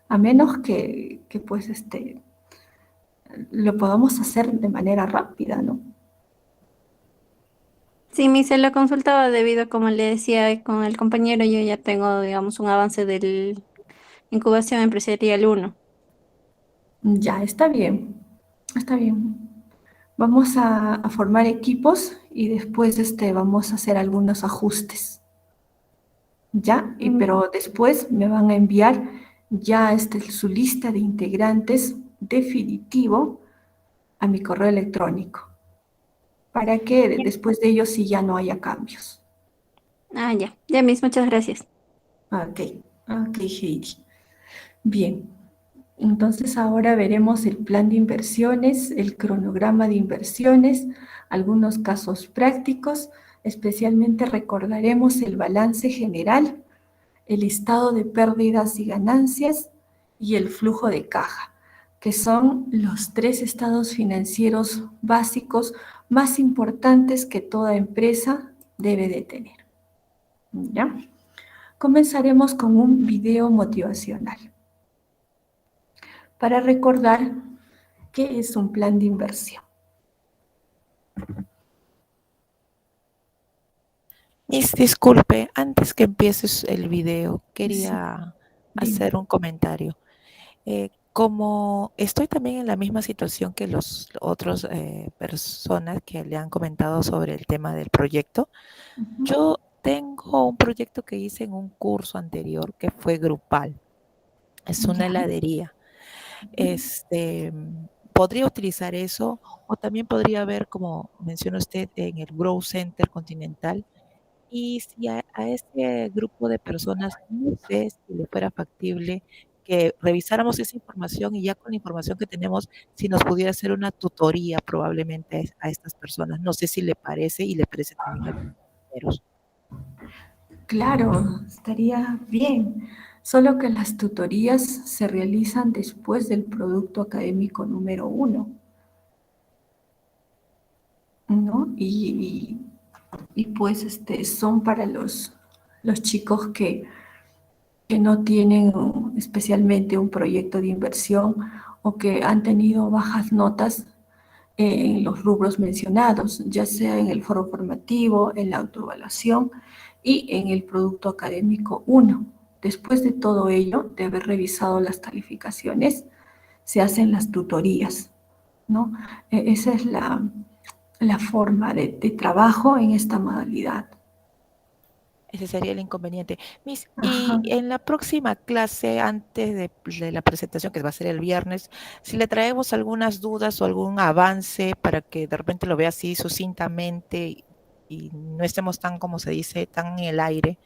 a menos que pues lo podamos hacer de manera rápida, ¿no? Sí, se lo consultaba debido, como le decía con el compañero, yo ya tengo, digamos, un avance del Incubación Empresarial 1. Ya, está bien, está bien. Vamos a formar equipos y después vamos a hacer algunos ajustes, ¿ya? Pero después me van a enviar ya su lista de integrantes definitivo a mi correo electrónico, para que después de ello sí ya no haya cambios. Ah, ya. Ya, Miss, muchas gracias. Ok, ok, Heidi. Bien, entonces ahora veremos el plan de inversiones, el cronograma de inversiones, algunos casos prácticos, especialmente recordaremos el balance general, el estado de pérdidas y ganancias y el flujo de caja, que son los 3 estados financieros básicos más importantes que toda empresa debe de tener. ¿Ya? Comenzaremos con un video motivacional para recordar qué es un plan de inversión. Miss, disculpe, antes que empieces el video, quería hacer un comentario. Como estoy también en la misma situación que los otros personas que le han comentado sobre el tema del proyecto, yo tengo un proyecto que hice en un curso anterior que fue grupal. Es una heladería. Podría utilizar eso o también podría ver, como menciona usted, en el Grow Center Continental. Y si a ese grupo de personas, no sé si le fuera factible que revisáramos esa información y ya con la información que tenemos, si nos pudiera hacer una tutoría probablemente a estas personas. No sé si le parece y le parece también a los compañeros. Claro, estaría bien, solo que las tutorías se realizan después del producto académico número 1, ¿no? Y pues son para los chicos que no tienen especialmente un proyecto de inversión o que han tenido bajas notas en los rubros mencionados, ya sea en el foro formativo, en la autoevaluación y en el producto académico 1. Después de todo ello, de haber revisado las calificaciones, se hacen las tutorías, ¿no? Esa es la forma de trabajo en esta modalidad. Ese sería el inconveniente. Miss, y en la próxima clase, antes de la presentación, que va a ser el viernes, si le traemos algunas dudas o algún avance para que de repente lo vea así sucintamente y no estemos tan, como se dice, tan en el aire,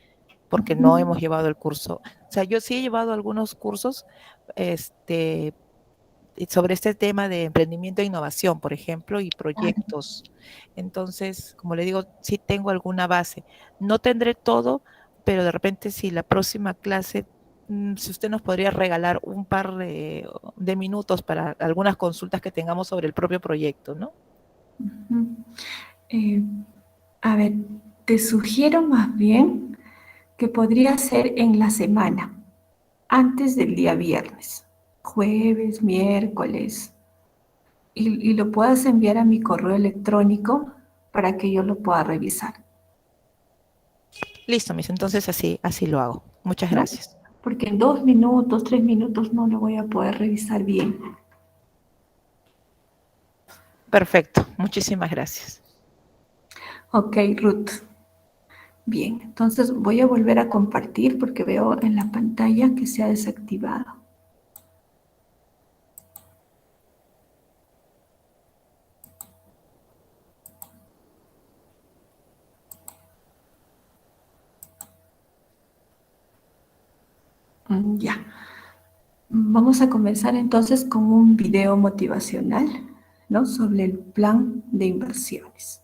porque no hemos llevado el curso. O sea, yo sí he llevado algunos cursos, sobre este tema de emprendimiento e innovación, por ejemplo, y proyectos. Entonces, como le digo, sí tengo alguna base. No tendré todo, pero de repente si la próxima clase, si usted nos podría regalar un par de minutos para algunas consultas que tengamos sobre el propio proyecto, ¿no? A ver, te sugiero más bien que podría ser en la semana, antes del día viernes, jueves, miércoles, y lo puedas enviar a mi correo electrónico para que yo lo pueda revisar. Listo, Miss, entonces así lo hago. Muchas ¿No? gracias. Porque en 2 minutos, 3 minutos no lo voy a poder revisar bien. Perfecto, muchísimas gracias. Ok, Ruth. Bien, entonces voy a volver a compartir porque veo en la pantalla que se ha desactivado. Ya. Vamos a comenzar entonces con un video motivacional, ¿no? Sobre el plan de inversiones.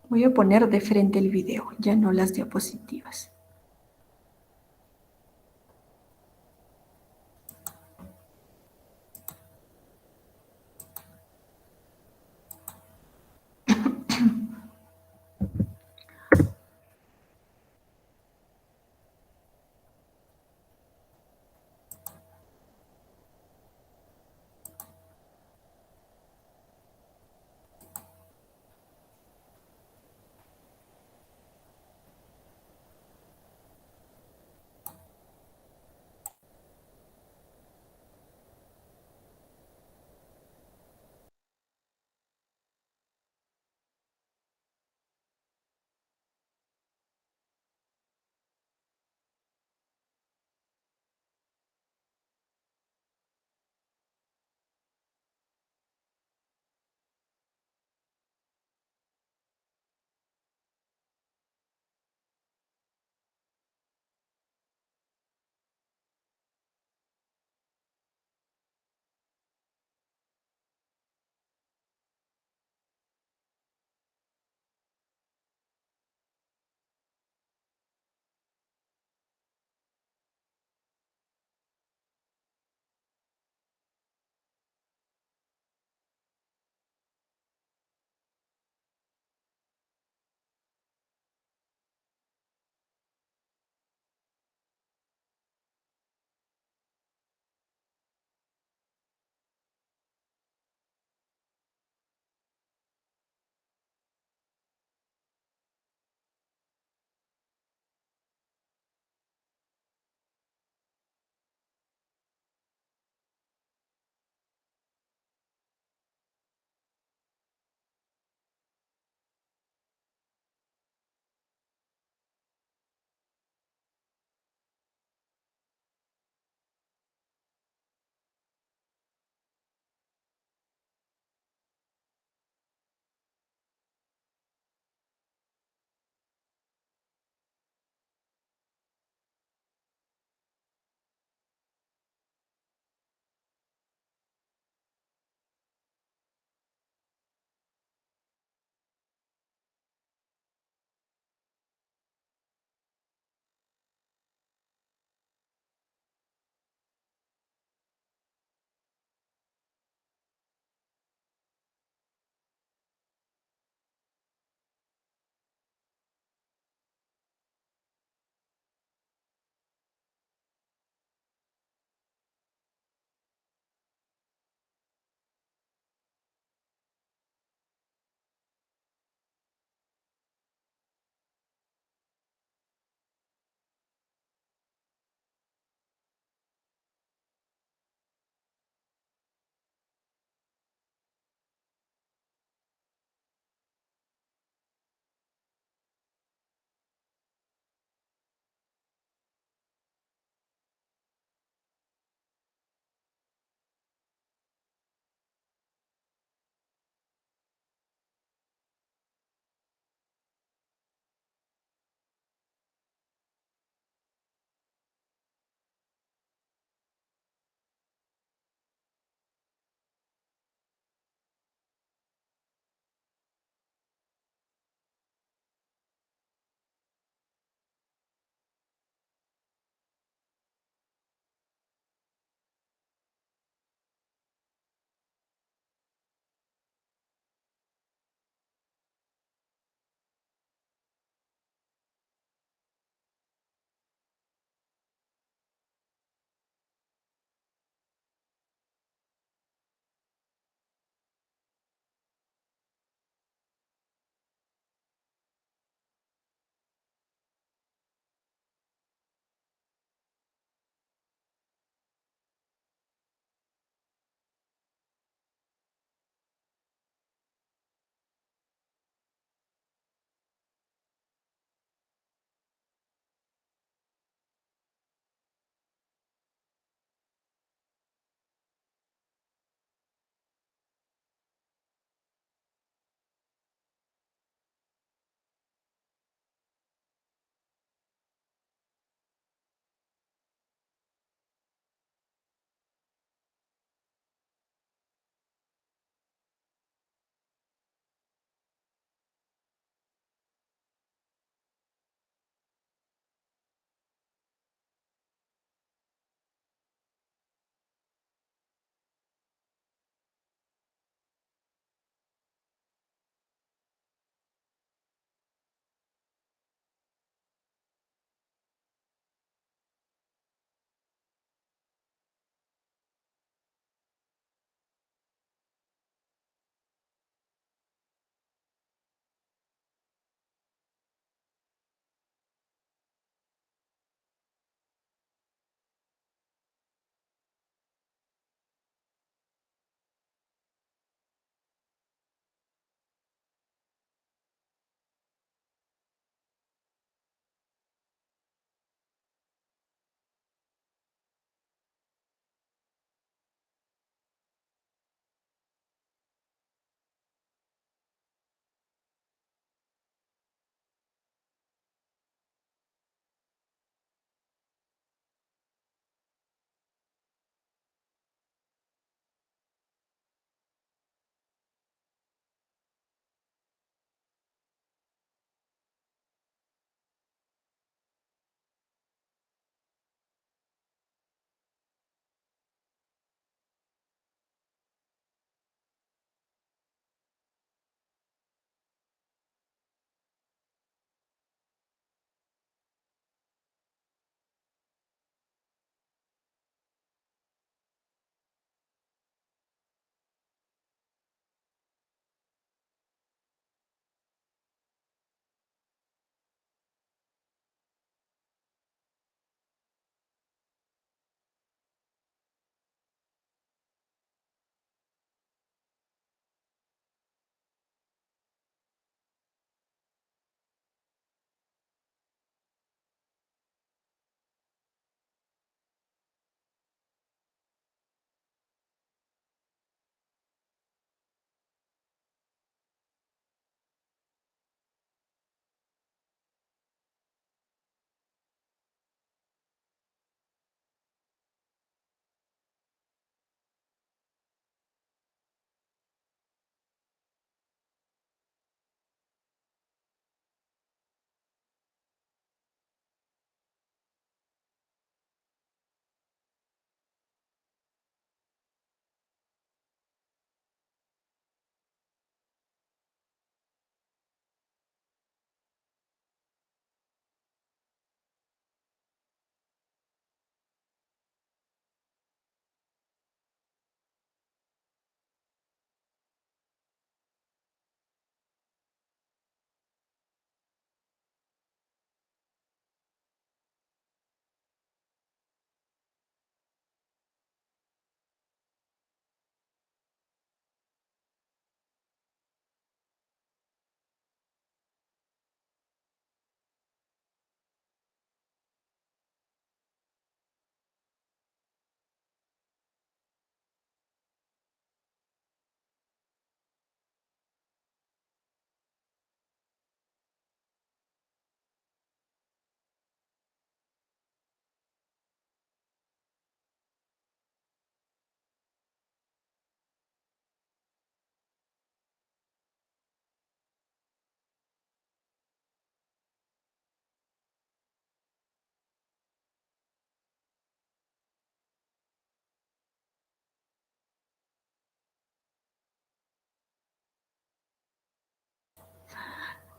Voy a poner de frente el video, ya no las diapositivas.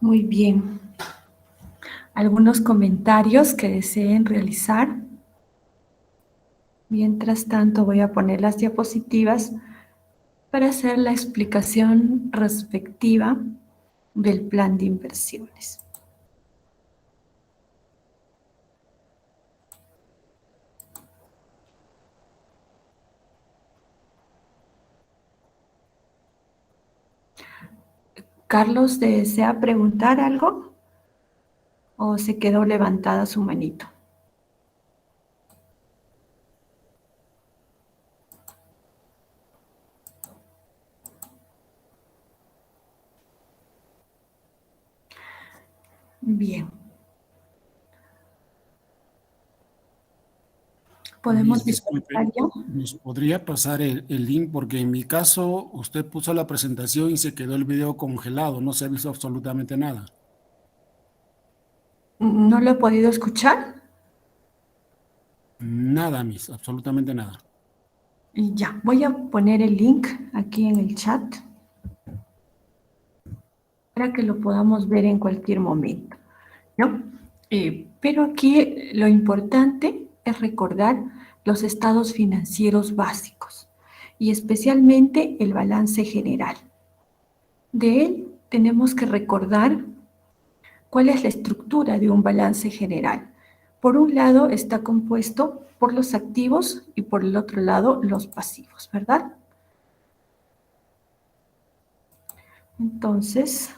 Muy bien. ¿Algunos comentarios que deseen realizar? Mientras tanto, voy a poner las diapositivas para hacer la explicación respectiva del plan de inversiones. Carlos, ¿desea preguntar algo? ¿O se quedó levantada su manito? Bien. ¿Podemos Disculpe, disculpar ya? ¿nos podría pasar el link? Porque en mi caso, usted puso la presentación y se quedó el video congelado, no se ha visto absolutamente nada. ¿No lo he podido escuchar? Nada, Miss, absolutamente nada. Y ya, voy a poner el link aquí en el chat para que lo podamos ver en cualquier momento, ¿no? Pero aquí lo importante es recordar los estados financieros básicos y especialmente el balance general. De él tenemos que recordar cuál es la estructura de un balance general. Por un lado está compuesto por los activos y por el otro lado los pasivos, ¿verdad? Entonces,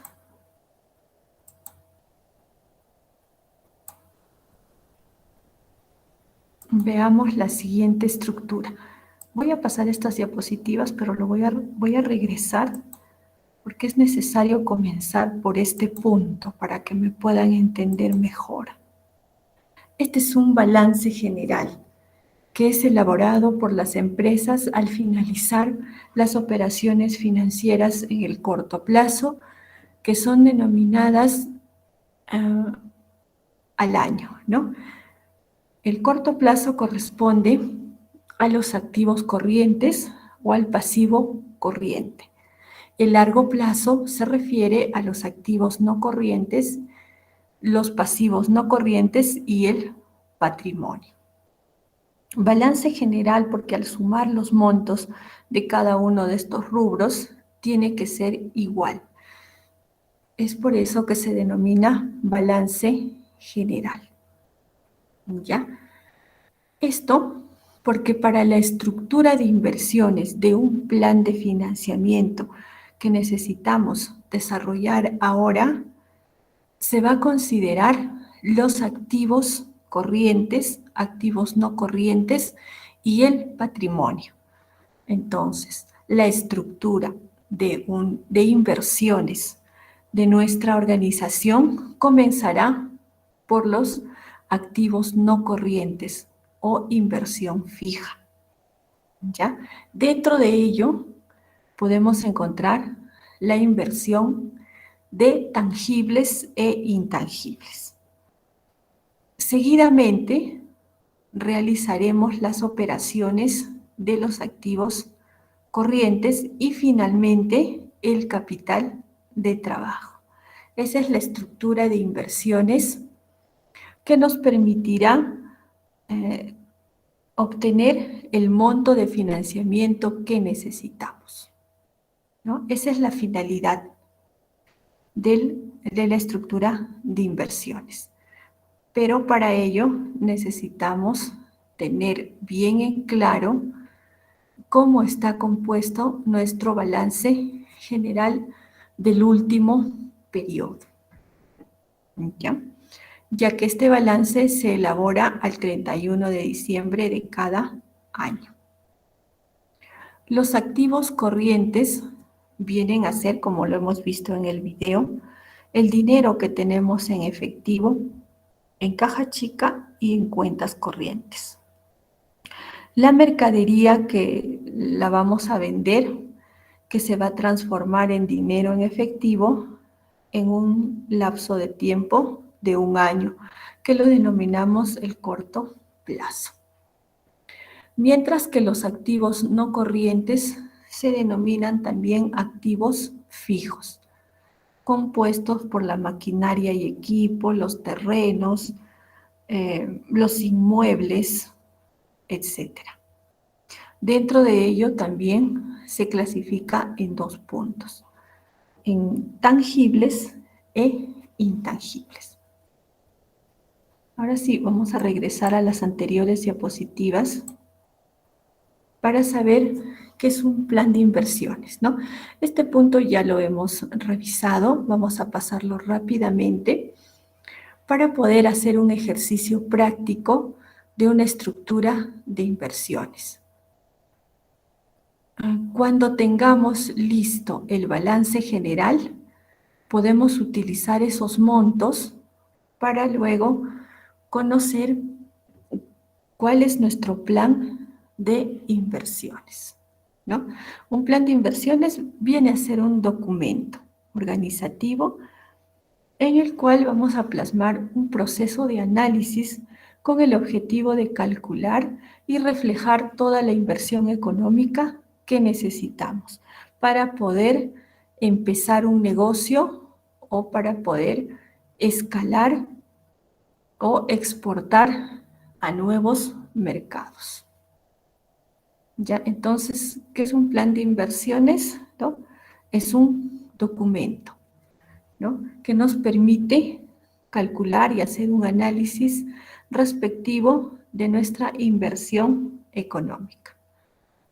veamos la siguiente estructura. Voy a pasar estas diapositivas, pero voy a regresar porque es necesario comenzar por este punto para que me puedan entender mejor. Este es un balance general que es elaborado por las empresas al finalizar las operaciones financieras en el corto plazo, que son denominadas al año, ¿no? El corto plazo corresponde a los activos corrientes o al pasivo corriente. El largo plazo se refiere a los activos no corrientes, los pasivos no corrientes y el patrimonio. Balance general porque al sumar los montos de cada uno de estos rubros tiene que ser igual. Es por eso que se denomina balance general. ¿Ya? Esto porque para la estructura de inversiones de un plan de financiamiento que necesitamos desarrollar ahora, se va a considerar los activos corrientes, activos no corrientes y el patrimonio. Entonces, la estructura de inversiones de nuestra organización comenzará por los activos no corrientes o inversión fija. ¿Ya? Dentro de ello podemos encontrar la inversión de tangibles e intangibles. Seguidamente realizaremos las operaciones de los activos corrientes y finalmente el capital de trabajo. Esa es la estructura de inversiones que nos permitirá obtener el monto de financiamiento que necesitamos, ¿no? Esa es la finalidad de la estructura de inversiones. Pero para ello necesitamos tener bien en claro cómo está compuesto nuestro balance general del último periodo. Ya que este balance se elabora al 31 de diciembre de cada año. Los activos corrientes vienen a ser, como lo hemos visto en el video, el dinero que tenemos en efectivo, en caja chica y en cuentas corrientes. La mercadería que la vamos a vender, que se va a transformar en dinero en efectivo en un lapso de tiempo de un año, que lo denominamos el corto plazo. Mientras que los activos no corrientes se denominan también activos fijos. compuestos por la maquinaria y equipo, los terrenos, los inmuebles, etc. Dentro de ello también se clasifica en 2 puntos, en tangibles e intangibles. Ahora sí, vamos a regresar a las anteriores diapositivas para saber qué es un plan de inversiones, ¿no? Este punto ya lo hemos revisado, vamos a pasarlo rápidamente para poder hacer un ejercicio práctico de una estructura de inversiones. Cuando tengamos listo el balance general, podemos utilizar esos montos para luego conocer cuál es nuestro plan de inversiones, ¿no? Un plan de inversiones viene a ser un documento organizativo en el cual vamos a plasmar un proceso de análisis con el objetivo de calcular y reflejar toda la inversión económica que necesitamos para poder empezar un negocio o para poder escalar o exportar a nuevos mercados. ¿Ya? Entonces, ¿qué es un plan de inversiones? ¿No? Es un documento, ¿no?, que nos permite calcular y hacer un análisis respectivo de nuestra inversión económica,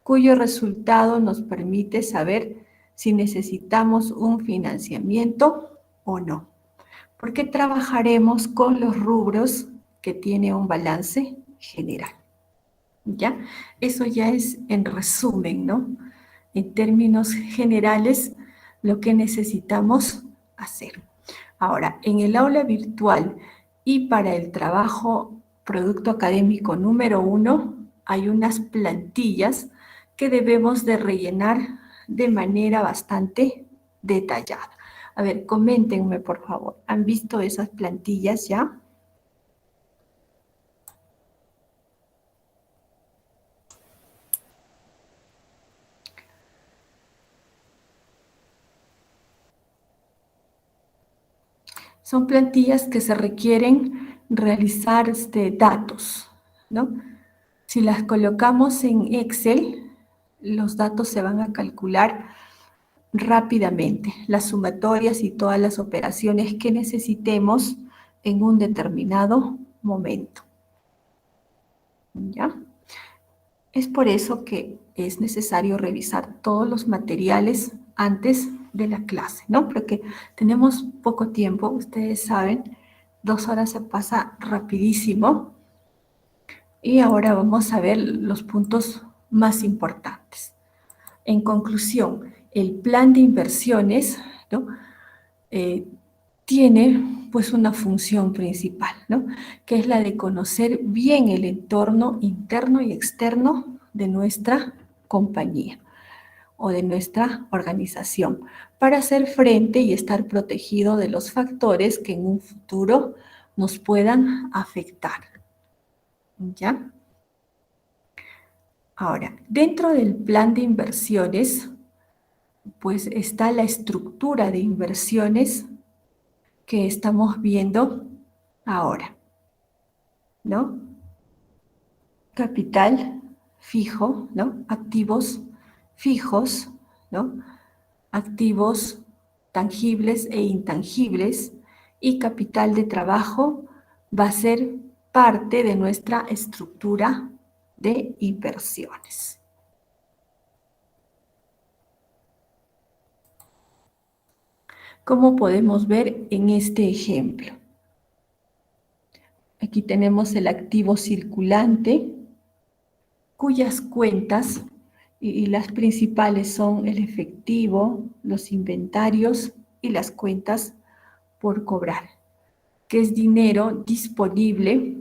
cuyo resultado nos permite saber si necesitamos un financiamiento o no, porque trabajaremos con los rubros que tiene un balance general. ¿Ya? Eso ya es en resumen, ¿no? En términos generales, lo que necesitamos hacer. Ahora, en el aula virtual y para el trabajo producto académico número 1, hay unas plantillas que debemos de rellenar de manera bastante detallada. A ver, coméntenme, por favor. ¿Han visto esas plantillas ya? Son plantillas que se requieren realizar datos, ¿no? Si las colocamos en Excel, los datos se van a calcular rápidamente, las sumatorias y todas las operaciones que necesitemos en un determinado momento. ¿Ya? Es por eso que es necesario revisar todos los materiales antes de la clase, ¿no? Porque tenemos poco tiempo, ustedes saben, 2 horas se pasa rapidísimo. Y ahora vamos a ver los puntos más importantes. En conclusión, el plan de inversiones, ¿no?, tiene pues una función principal, ¿no?, que es la de conocer bien el entorno interno y externo de nuestra compañía o de nuestra organización para hacer frente y estar protegido de los factores que en un futuro nos puedan afectar. ¿Ya? Ahora, dentro del plan de inversiones, pues está la estructura de inversiones que estamos viendo ahora, ¿no? Capital fijo, ¿no? Activos fijos, ¿no? Activos tangibles e intangibles, y capital de trabajo va a ser parte de nuestra estructura de inversiones. Como podemos ver en este ejemplo, aquí tenemos el activo circulante, cuyas cuentas y las principales son el efectivo, los inventarios y las cuentas por cobrar, que es dinero disponible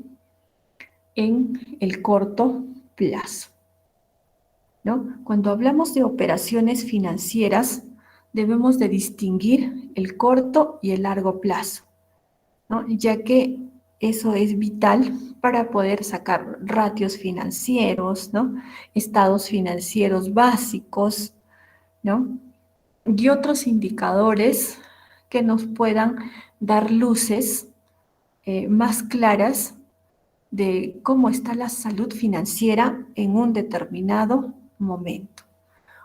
en el corto plazo, ¿no? Cuando hablamos de operaciones financieras, debemos de distinguir el corto y el largo plazo, ¿no?, ya que eso es vital para poder sacar ratios financieros, ¿no?, estados financieros básicos, ¿no?, y otros indicadores que nos puedan dar luces más claras de cómo está la salud financiera en un determinado momento.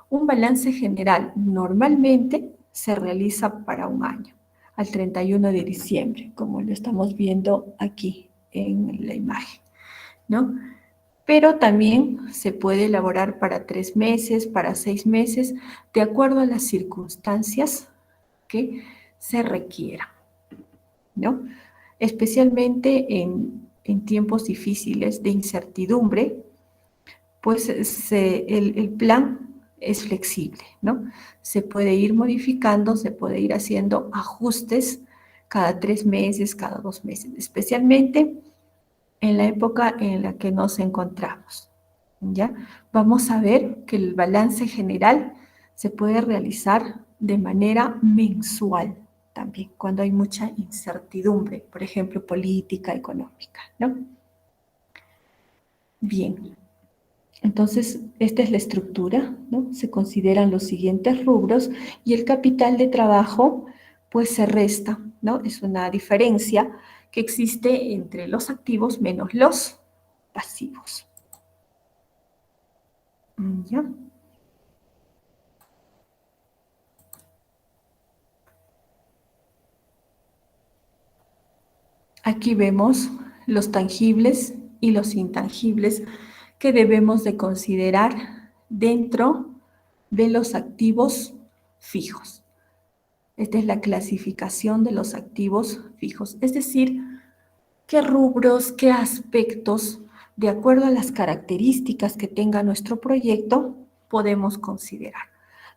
Un balance general normalmente se realiza para un año, al 31 de diciembre, como lo estamos viendo aquí en la imagen, ¿no? Pero también se puede elaborar para 3 meses, para 6 meses, de acuerdo a las circunstancias que se requieran, ¿no? Especialmente en tiempos difíciles de incertidumbre, pues el plan es flexible, ¿no? Se puede ir modificando, se puede ir haciendo ajustes cada 3 meses, cada 2 meses, especialmente en la época en la que nos encontramos, ¿ya? Vamos a ver que el balance general se puede realizar de manera mensual también, cuando hay mucha incertidumbre, por ejemplo, política, económica, ¿no? Bien, entonces esta es la estructura, ¿no? Se consideran los siguientes rubros y el capital de trabajo pues se resta, ¿no? Es una diferencia que existe entre los activos menos los pasivos. ¿Ya? Aquí vemos los tangibles y los intangibles que debemos de considerar dentro de los activos fijos. Esta es la clasificación de los activos fijos, es decir, qué rubros, qué aspectos, de acuerdo a las características que tenga nuestro proyecto, podemos considerar.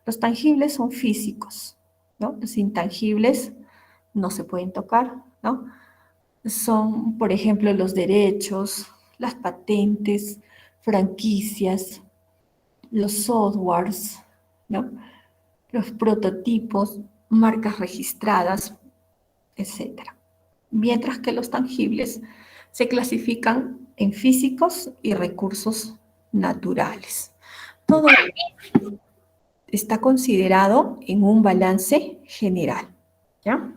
Los tangibles son físicos, ¿no? Los intangibles no se pueden tocar, ¿no? Son, por ejemplo, los derechos, las patentes, franquicias, los softwares, ¿no? Los prototipos, marcas registradas, etc. Mientras que los tangibles se clasifican en físicos y recursos naturales. Todo está considerado en un balance general, ¿ya?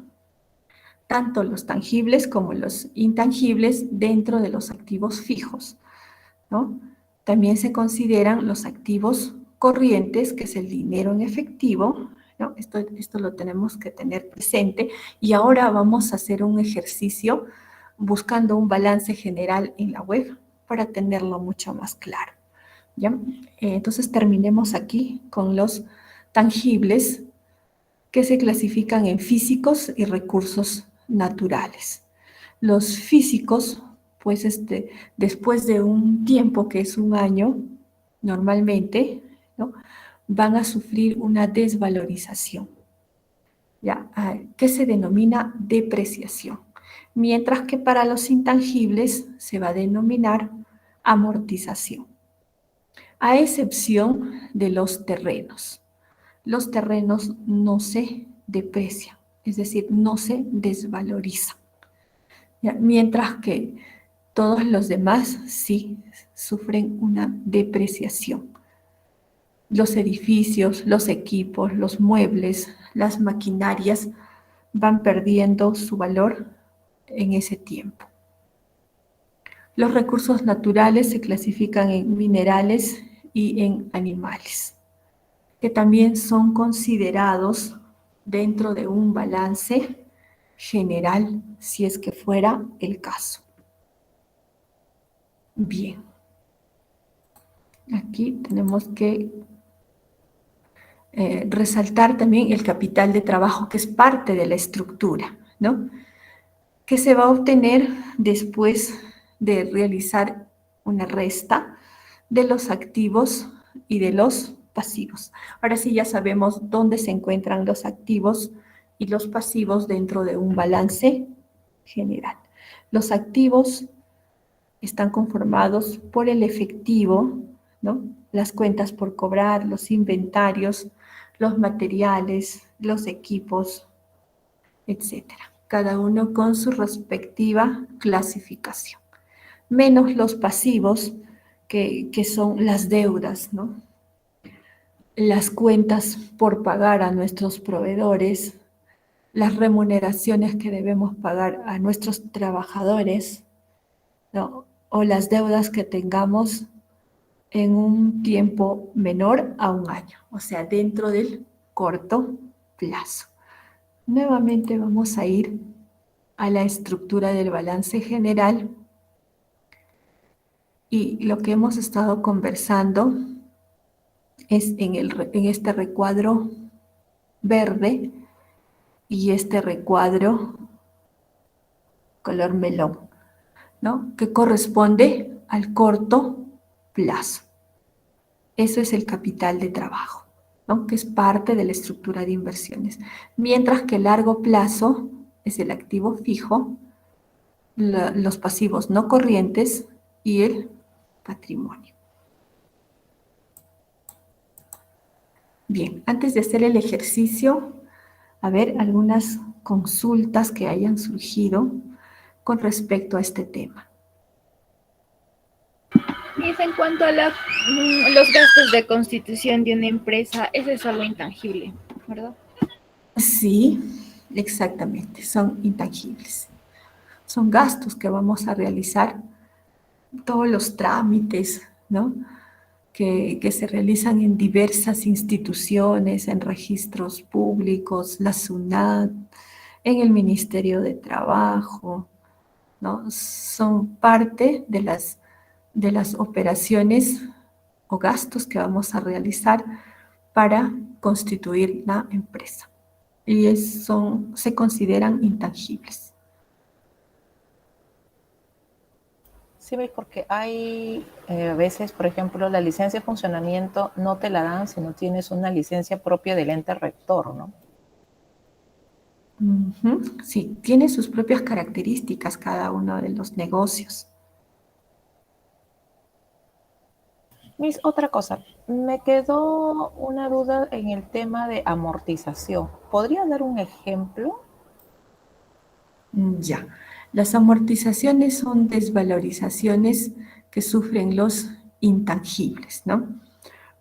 Tanto los tangibles como los intangibles dentro de los activos fijos, ¿no? También se consideran los activos corrientes, que es el dinero en efectivo, ¿no? Esto lo tenemos que tener presente y ahora vamos a hacer un ejercicio buscando un balance general en la web para tenerlo mucho más claro, ¿ya? Entonces terminemos aquí con los tangibles que se clasifican en físicos y recursos naturales. Los físicos, pues después de un tiempo que es un año, normalmente, ¿no? Van a sufrir una desvalorización, ¿ya? Que se denomina depreciación, mientras que para los intangibles se va a denominar amortización, a excepción de los terrenos. Los terrenos no se deprecian, es decir, no se desvalorizan, ¿ya? Mientras que todos los demás sí sufren una depreciación. Los edificios, los equipos, los muebles, las maquinarias van perdiendo su valor en ese tiempo. Los recursos naturales se clasifican en minerales y en animales, que también son considerados dentro de un balance general, si es que fuera el caso. Bien. Aquí tenemos que resaltar también el capital de trabajo, que es parte de la estructura, ¿no? Que se va a obtener después de realizar una resta de los activos y de los pasivos. Ahora sí ya sabemos dónde se encuentran los activos y los pasivos dentro de un balance general. Los activos están conformados por el efectivo, ¿no? Las cuentas por cobrar, los inventarios, los materiales, los equipos, etc. Cada uno con su respectiva clasificación. Menos los pasivos, que son las deudas, ¿no? Las cuentas por pagar a nuestros proveedores, las remuneraciones que debemos pagar a nuestros trabajadores, ¿no? O las deudas que tengamos en un tiempo menor a un año, o sea, dentro del corto plazo. Nuevamente vamos a ir a la estructura del balance general y lo que hemos estado conversando es en este recuadro verde y este recuadro color melón, ¿no? Que corresponde al corto plazo. Eso es el capital de trabajo, ¿no? Que es parte de la estructura de inversiones. Mientras que el largo plazo es el activo fijo, los pasivos no corrientes y el patrimonio. Bien, antes de hacer el ejercicio, a ver algunas consultas que hayan surgido con respecto a este tema. Y en cuanto a los gastos de constitución de una empresa, eso es algo intangible, ¿verdad? Sí, exactamente, son intangibles. Son gastos que vamos a realizar, todos los trámites, ¿no? Que se realizan en diversas instituciones, en registros públicos, la SUNAT, en el Ministerio de Trabajo, ¿no? Son parte de las operaciones o gastos que vamos a realizar para constituir la empresa. Y se consideran intangibles. Sí, ¿ves? Porque hay veces, por ejemplo, la licencia de funcionamiento no te la dan si no tienes una licencia propia del ente rector, ¿no? Sí, tiene sus propias características cada uno de los negocios. Miss, otra cosa, me quedó una duda en el tema de amortización. ¿Podría dar un ejemplo? Ya, las amortizaciones son desvalorizaciones que sufren los intangibles, ¿no?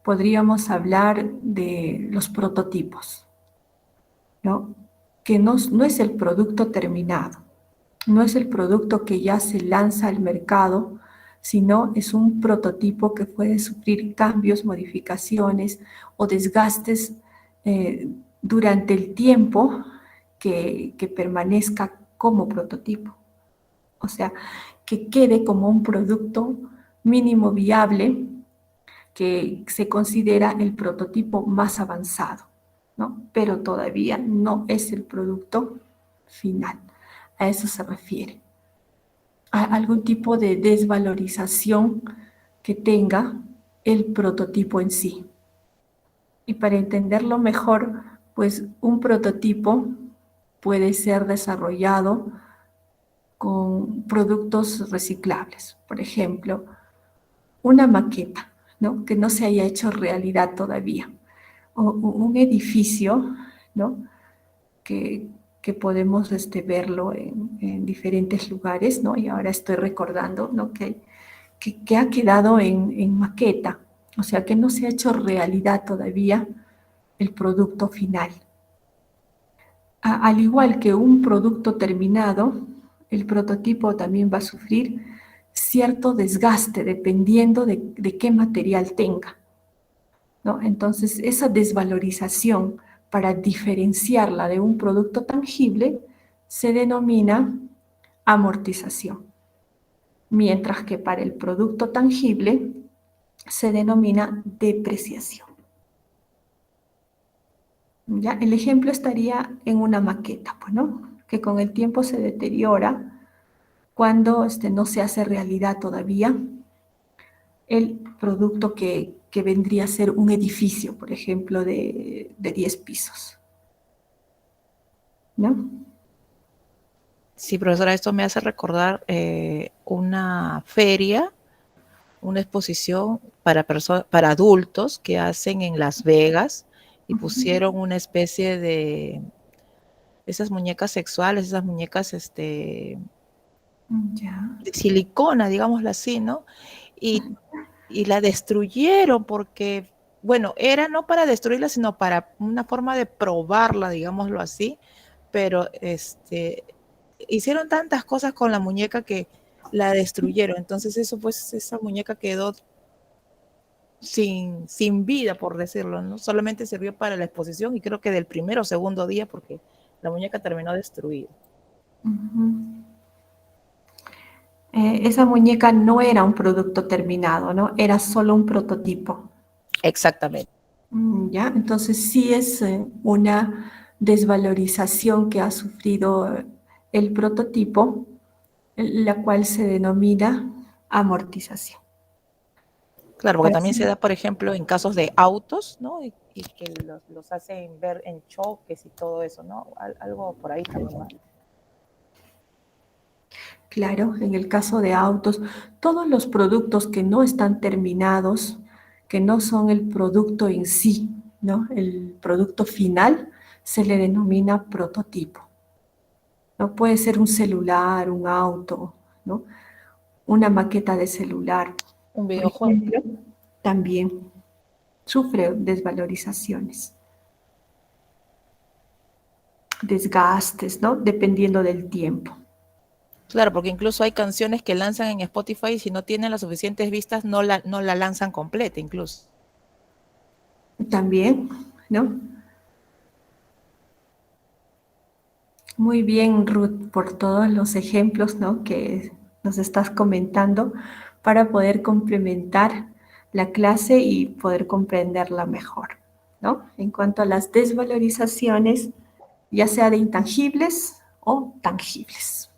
Podríamos hablar de los prototipos, ¿no? Que no es el producto terminado, no es el producto que ya se lanza al mercado, sino es un prototipo que puede sufrir cambios, modificaciones o desgastes durante el tiempo que permanezca como prototipo. O sea, que quede como un producto mínimo viable que se considera el prototipo más avanzado, ¿no? Pero todavía no es el producto final. A eso se refiere. A algún tipo de desvalorización que tenga el prototipo en sí. Y para entenderlo mejor, pues un prototipo puede ser desarrollado con productos reciclables. Por ejemplo, una maqueta, ¿no? Que no se haya hecho realidad todavía. O un edificio, ¿no? Que podemos verlo en diferentes lugares, ¿no? Y ahora estoy recordando, ¿no? Que ha quedado en maqueta, o sea, que no se ha hecho realidad todavía el producto final. Al igual que un producto terminado, el prototipo también va a sufrir cierto desgaste dependiendo de qué material tenga, ¿no? Entonces, esa desvalorización para diferenciarla de un producto tangible se denomina amortización, mientras que para el producto tangible se denomina depreciación. ¿Ya? El ejemplo estaría en una maqueta, pues, ¿no? Que con el tiempo se deteriora cuando no se hace realidad todavía el producto que vendría a ser un edificio, por ejemplo, de 10 pisos. ¿No? Sí, profesora, esto me hace recordar una feria, una exposición para adultos que hacen en Las Vegas y pusieron una especie de esas muñecas sexuales, esas muñecas de silicona, digámoslo así, ¿no? Y la destruyeron porque, bueno, era no para destruirla, sino para una forma de probarla, digámoslo así, pero hicieron tantas cosas con la muñeca que la destruyeron. Entonces eso, pues, esa muñeca quedó sin vida, por decirlo, ¿no? Solamente sirvió para la exposición y creo que del primer o segundo día porque la muñeca terminó destruida. Esa muñeca no era un producto terminado, ¿no? Era solo un prototipo. Exactamente. ¿Ya? Entonces sí es una desvalorización que ha sufrido el prototipo, la cual se denomina amortización. Claro, porque también se da, por ejemplo, en casos de autos, ¿no? Y que los hacen ver en choques y todo eso, ¿no? Algo por ahí también va. Claro, en el caso de autos, todos los productos que no están terminados, que no son el producto en sí, ¿no? El producto final se le denomina prototipo. No puede ser un celular, un auto, ¿no? Una maqueta de celular, Un por videojuego. ejemplo, también sufre desvalorizaciones, desgastes, ¿no? Dependiendo del tiempo. Claro, porque incluso hay canciones que lanzan en Spotify y si no tienen las suficientes vistas no la lanzan completa incluso. También, ¿no? Muy bien, Ruth, por todos los ejemplos, ¿no?, que nos estás comentando para poder complementar la clase y poder comprenderla mejor, ¿no? En cuanto a las desvalorizaciones, ya sea de intangibles o tangibles.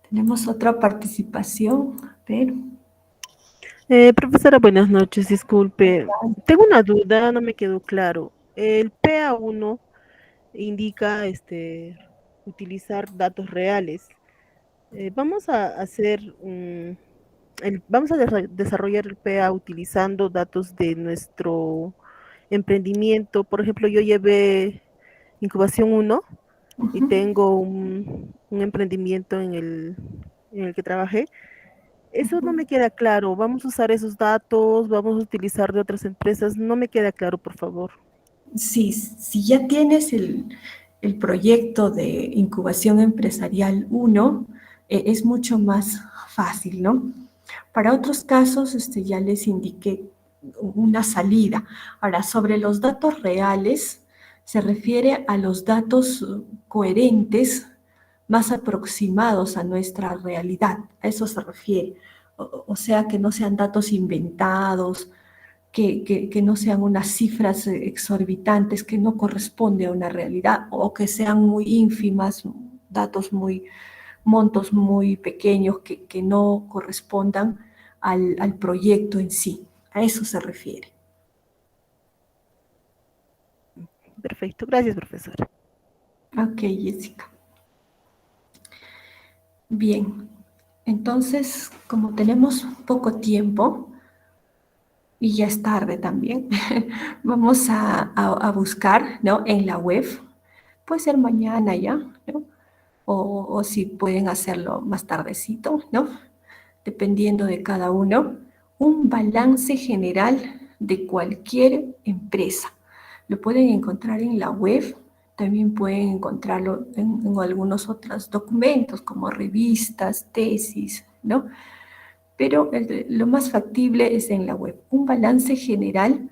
Tenemos otra participación, pero... Profesora, buenas noches, disculpe. Tengo una duda, no me quedó claro. El PA1 indica utilizar datos reales. Vamos a hacer vamos a desarrollar el PA utilizando datos de nuestro emprendimiento. Por ejemplo, yo llevé incubación 1 y tengo un emprendimiento en el que trabajé. Eso no me queda claro. ¿Vamos a usar esos datos? ¿Vamos a utilizar de otras empresas? No me queda claro, por favor. Sí, si ya tienes el proyecto de incubación empresarial 1, es mucho más fácil, ¿no? Para otros casos, ya les indiqué una salida. Ahora, sobre los datos reales, se refiere a los datos coherentes, más aproximados a nuestra realidad. A eso se refiere. O sea, que no sean datos inventados, que no sean unas cifras exorbitantes que no corresponden a una realidad o que sean muy ínfimas, montos muy pequeños que no correspondan al proyecto en sí. A eso se refiere. Perfecto, gracias, profesora. Ok, Jessica. Bien, entonces, como tenemos poco tiempo, y ya es tarde también, vamos a buscar, ¿no?, en la web, puede ser mañana ya, ¿no?, o si pueden hacerlo más tardecito, ¿no?, dependiendo de cada uno, un balance general de cualquier empresa. Lo pueden encontrar en la web, también pueden encontrarlo en algunos otros documentos como revistas, tesis, ¿no? Pero lo más factible es en la web, un balance general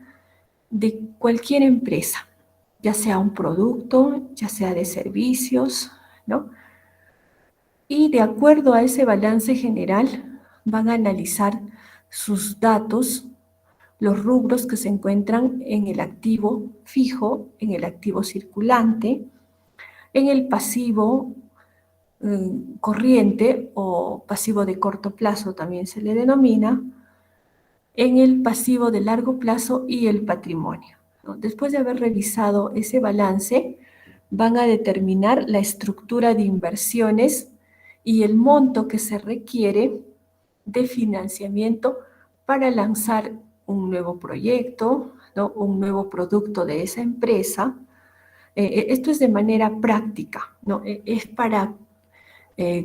de cualquier empresa, ya sea un producto, ya sea de servicios, ¿no? Y de acuerdo a ese balance general, van a analizar sus datos, los rubros que se encuentran en el activo fijo, en el activo circulante, en el pasivo corriente o pasivo de corto plazo también se le denomina, en el pasivo de largo plazo y el patrimonio, ¿no? Después de haber revisado ese balance, van a determinar la estructura de inversiones y el monto que se requiere de financiamiento para lanzar un nuevo proyecto, ¿no?, un nuevo producto de esa empresa. Esto es de manera práctica, ¿no? Es para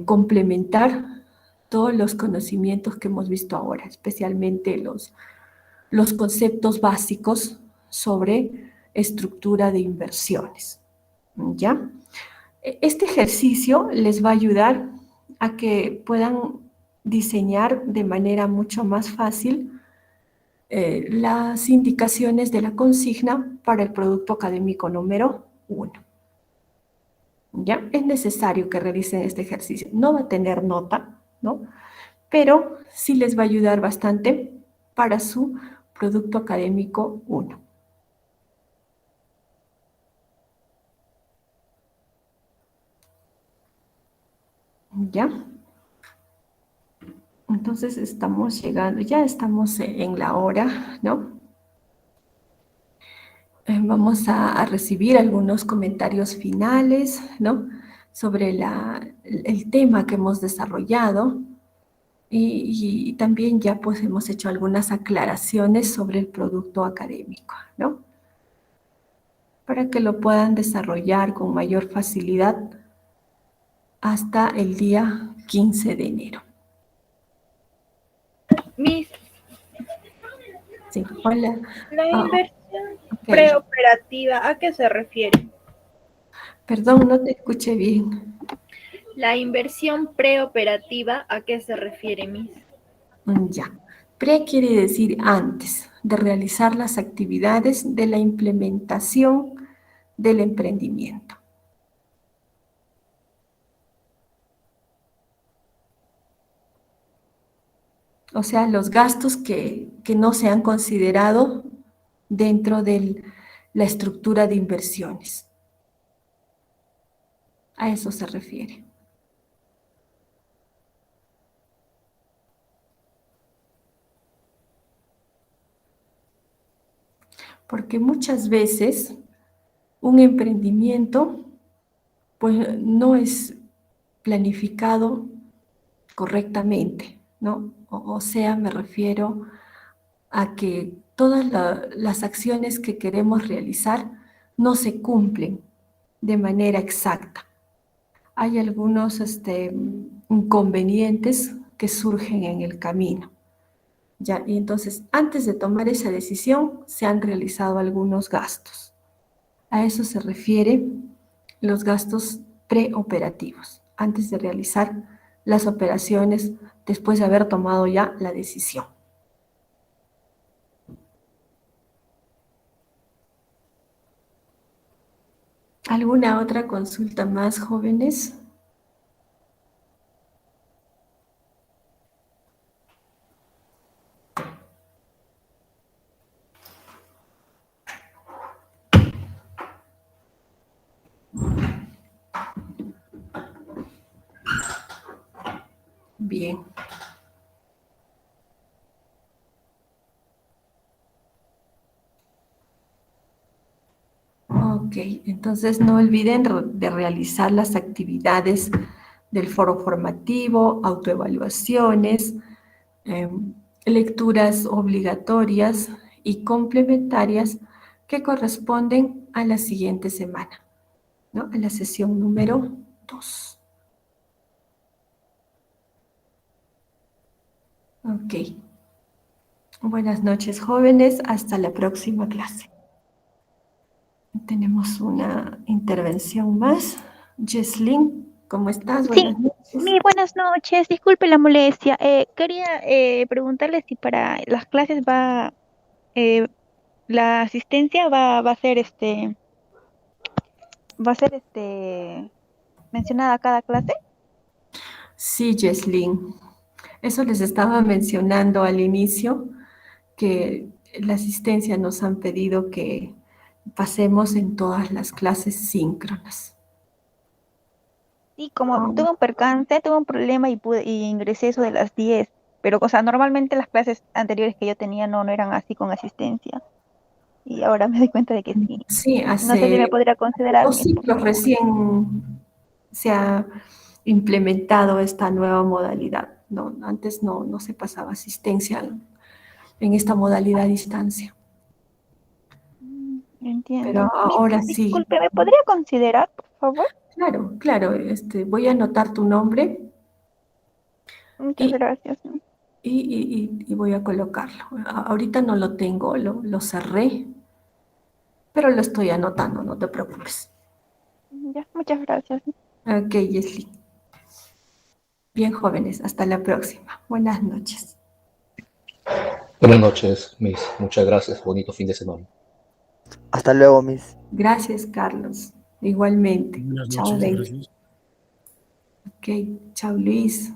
complementar todos los conocimientos que hemos visto ahora, especialmente los conceptos básicos sobre estructura de inversiones, ¿ya? Este ejercicio les va a ayudar a que puedan diseñar de manera mucho más fácil las indicaciones de la consigna para el producto académico número 1. ¿Ya? Es necesario que realicen este ejercicio. No va a tener nota, ¿no? Pero sí les va a ayudar bastante para su producto académico 1. ¿Ya? Entonces estamos llegando, ya estamos en la hora, ¿no? Vamos a recibir algunos comentarios finales, ¿no? Sobre el tema que hemos desarrollado y también ya pues hemos hecho algunas aclaraciones sobre el producto académico, ¿no? Para que lo puedan desarrollar con mayor facilidad hasta el día 15 de enero. Miss, Sí, hola. la inversión Ok. preoperativa, ¿a qué se refiere? Perdón, no te escuché bien. La inversión preoperativa, ¿a qué se refiere, Miss? Ya. Pre quiere decir antes de realizar las actividades de la implementación del emprendimiento. O sea, los gastos que no se han considerado dentro de la estructura de inversiones. A eso se refiere. Porque muchas veces un emprendimiento pues no es planificado correctamente, ¿no? O sea, me refiero a que todas las acciones que queremos realizar no se cumplen de manera exacta. Hay algunos inconvenientes que surgen en el camino. ¿Ya? Y entonces, antes de tomar esa decisión, se han realizado algunos gastos. A eso se refiere los gastos preoperativos, antes de realizar las operaciones después de haber tomado ya la decisión. ¿Alguna otra consulta más, jóvenes? Bien. Ok, entonces no olviden de realizar las actividades del foro formativo, autoevaluaciones, lecturas obligatorias y complementarias que corresponden a la siguiente semana, ¿no? A la sesión número 2. Ok. Buenas noches, jóvenes. Hasta la próxima clase. Tenemos una intervención más. Jesslyn, ¿cómo estás? Buenas noches. Buenas noches, disculpe la molestia. Quería preguntarle si para las clases la asistencia va a ser mencionada cada clase. Sí, Jesslyn. Eso les estaba mencionando al inicio, que la asistencia nos han pedido que pasemos en todas las clases síncronas. Sí, como tuve un percance, tuve un problema y ingresé eso de las 10. Pero, o sea, normalmente las clases anteriores que yo tenía no eran así con asistencia. Y ahora me doy cuenta de que sí. Sí, No sé si me hace podría considerar, 2 Miss, por ciclos favor. recién se ha implementado esta nueva modalidad, ¿no? Antes no se pasaba asistencia en esta modalidad a distancia. Entiendo. Pero ahora sí. Disculpe, ¿me podría considerar, por favor? Claro, voy a anotar tu nombre. Muchas gracias. Y voy a colocarlo. Ahorita no lo tengo, lo cerré, pero lo estoy anotando, no te preocupes. Ya, muchas gracias. Ok, Yesli. Bien, jóvenes, hasta la próxima. Buenas noches. Buenas noches, Miss. Muchas gracias. Bonito fin de semana. Hasta luego, Miss. Gracias, Carlos. Igualmente. Buenas Chao, noches, David. gracias. Ok, chao, Luis.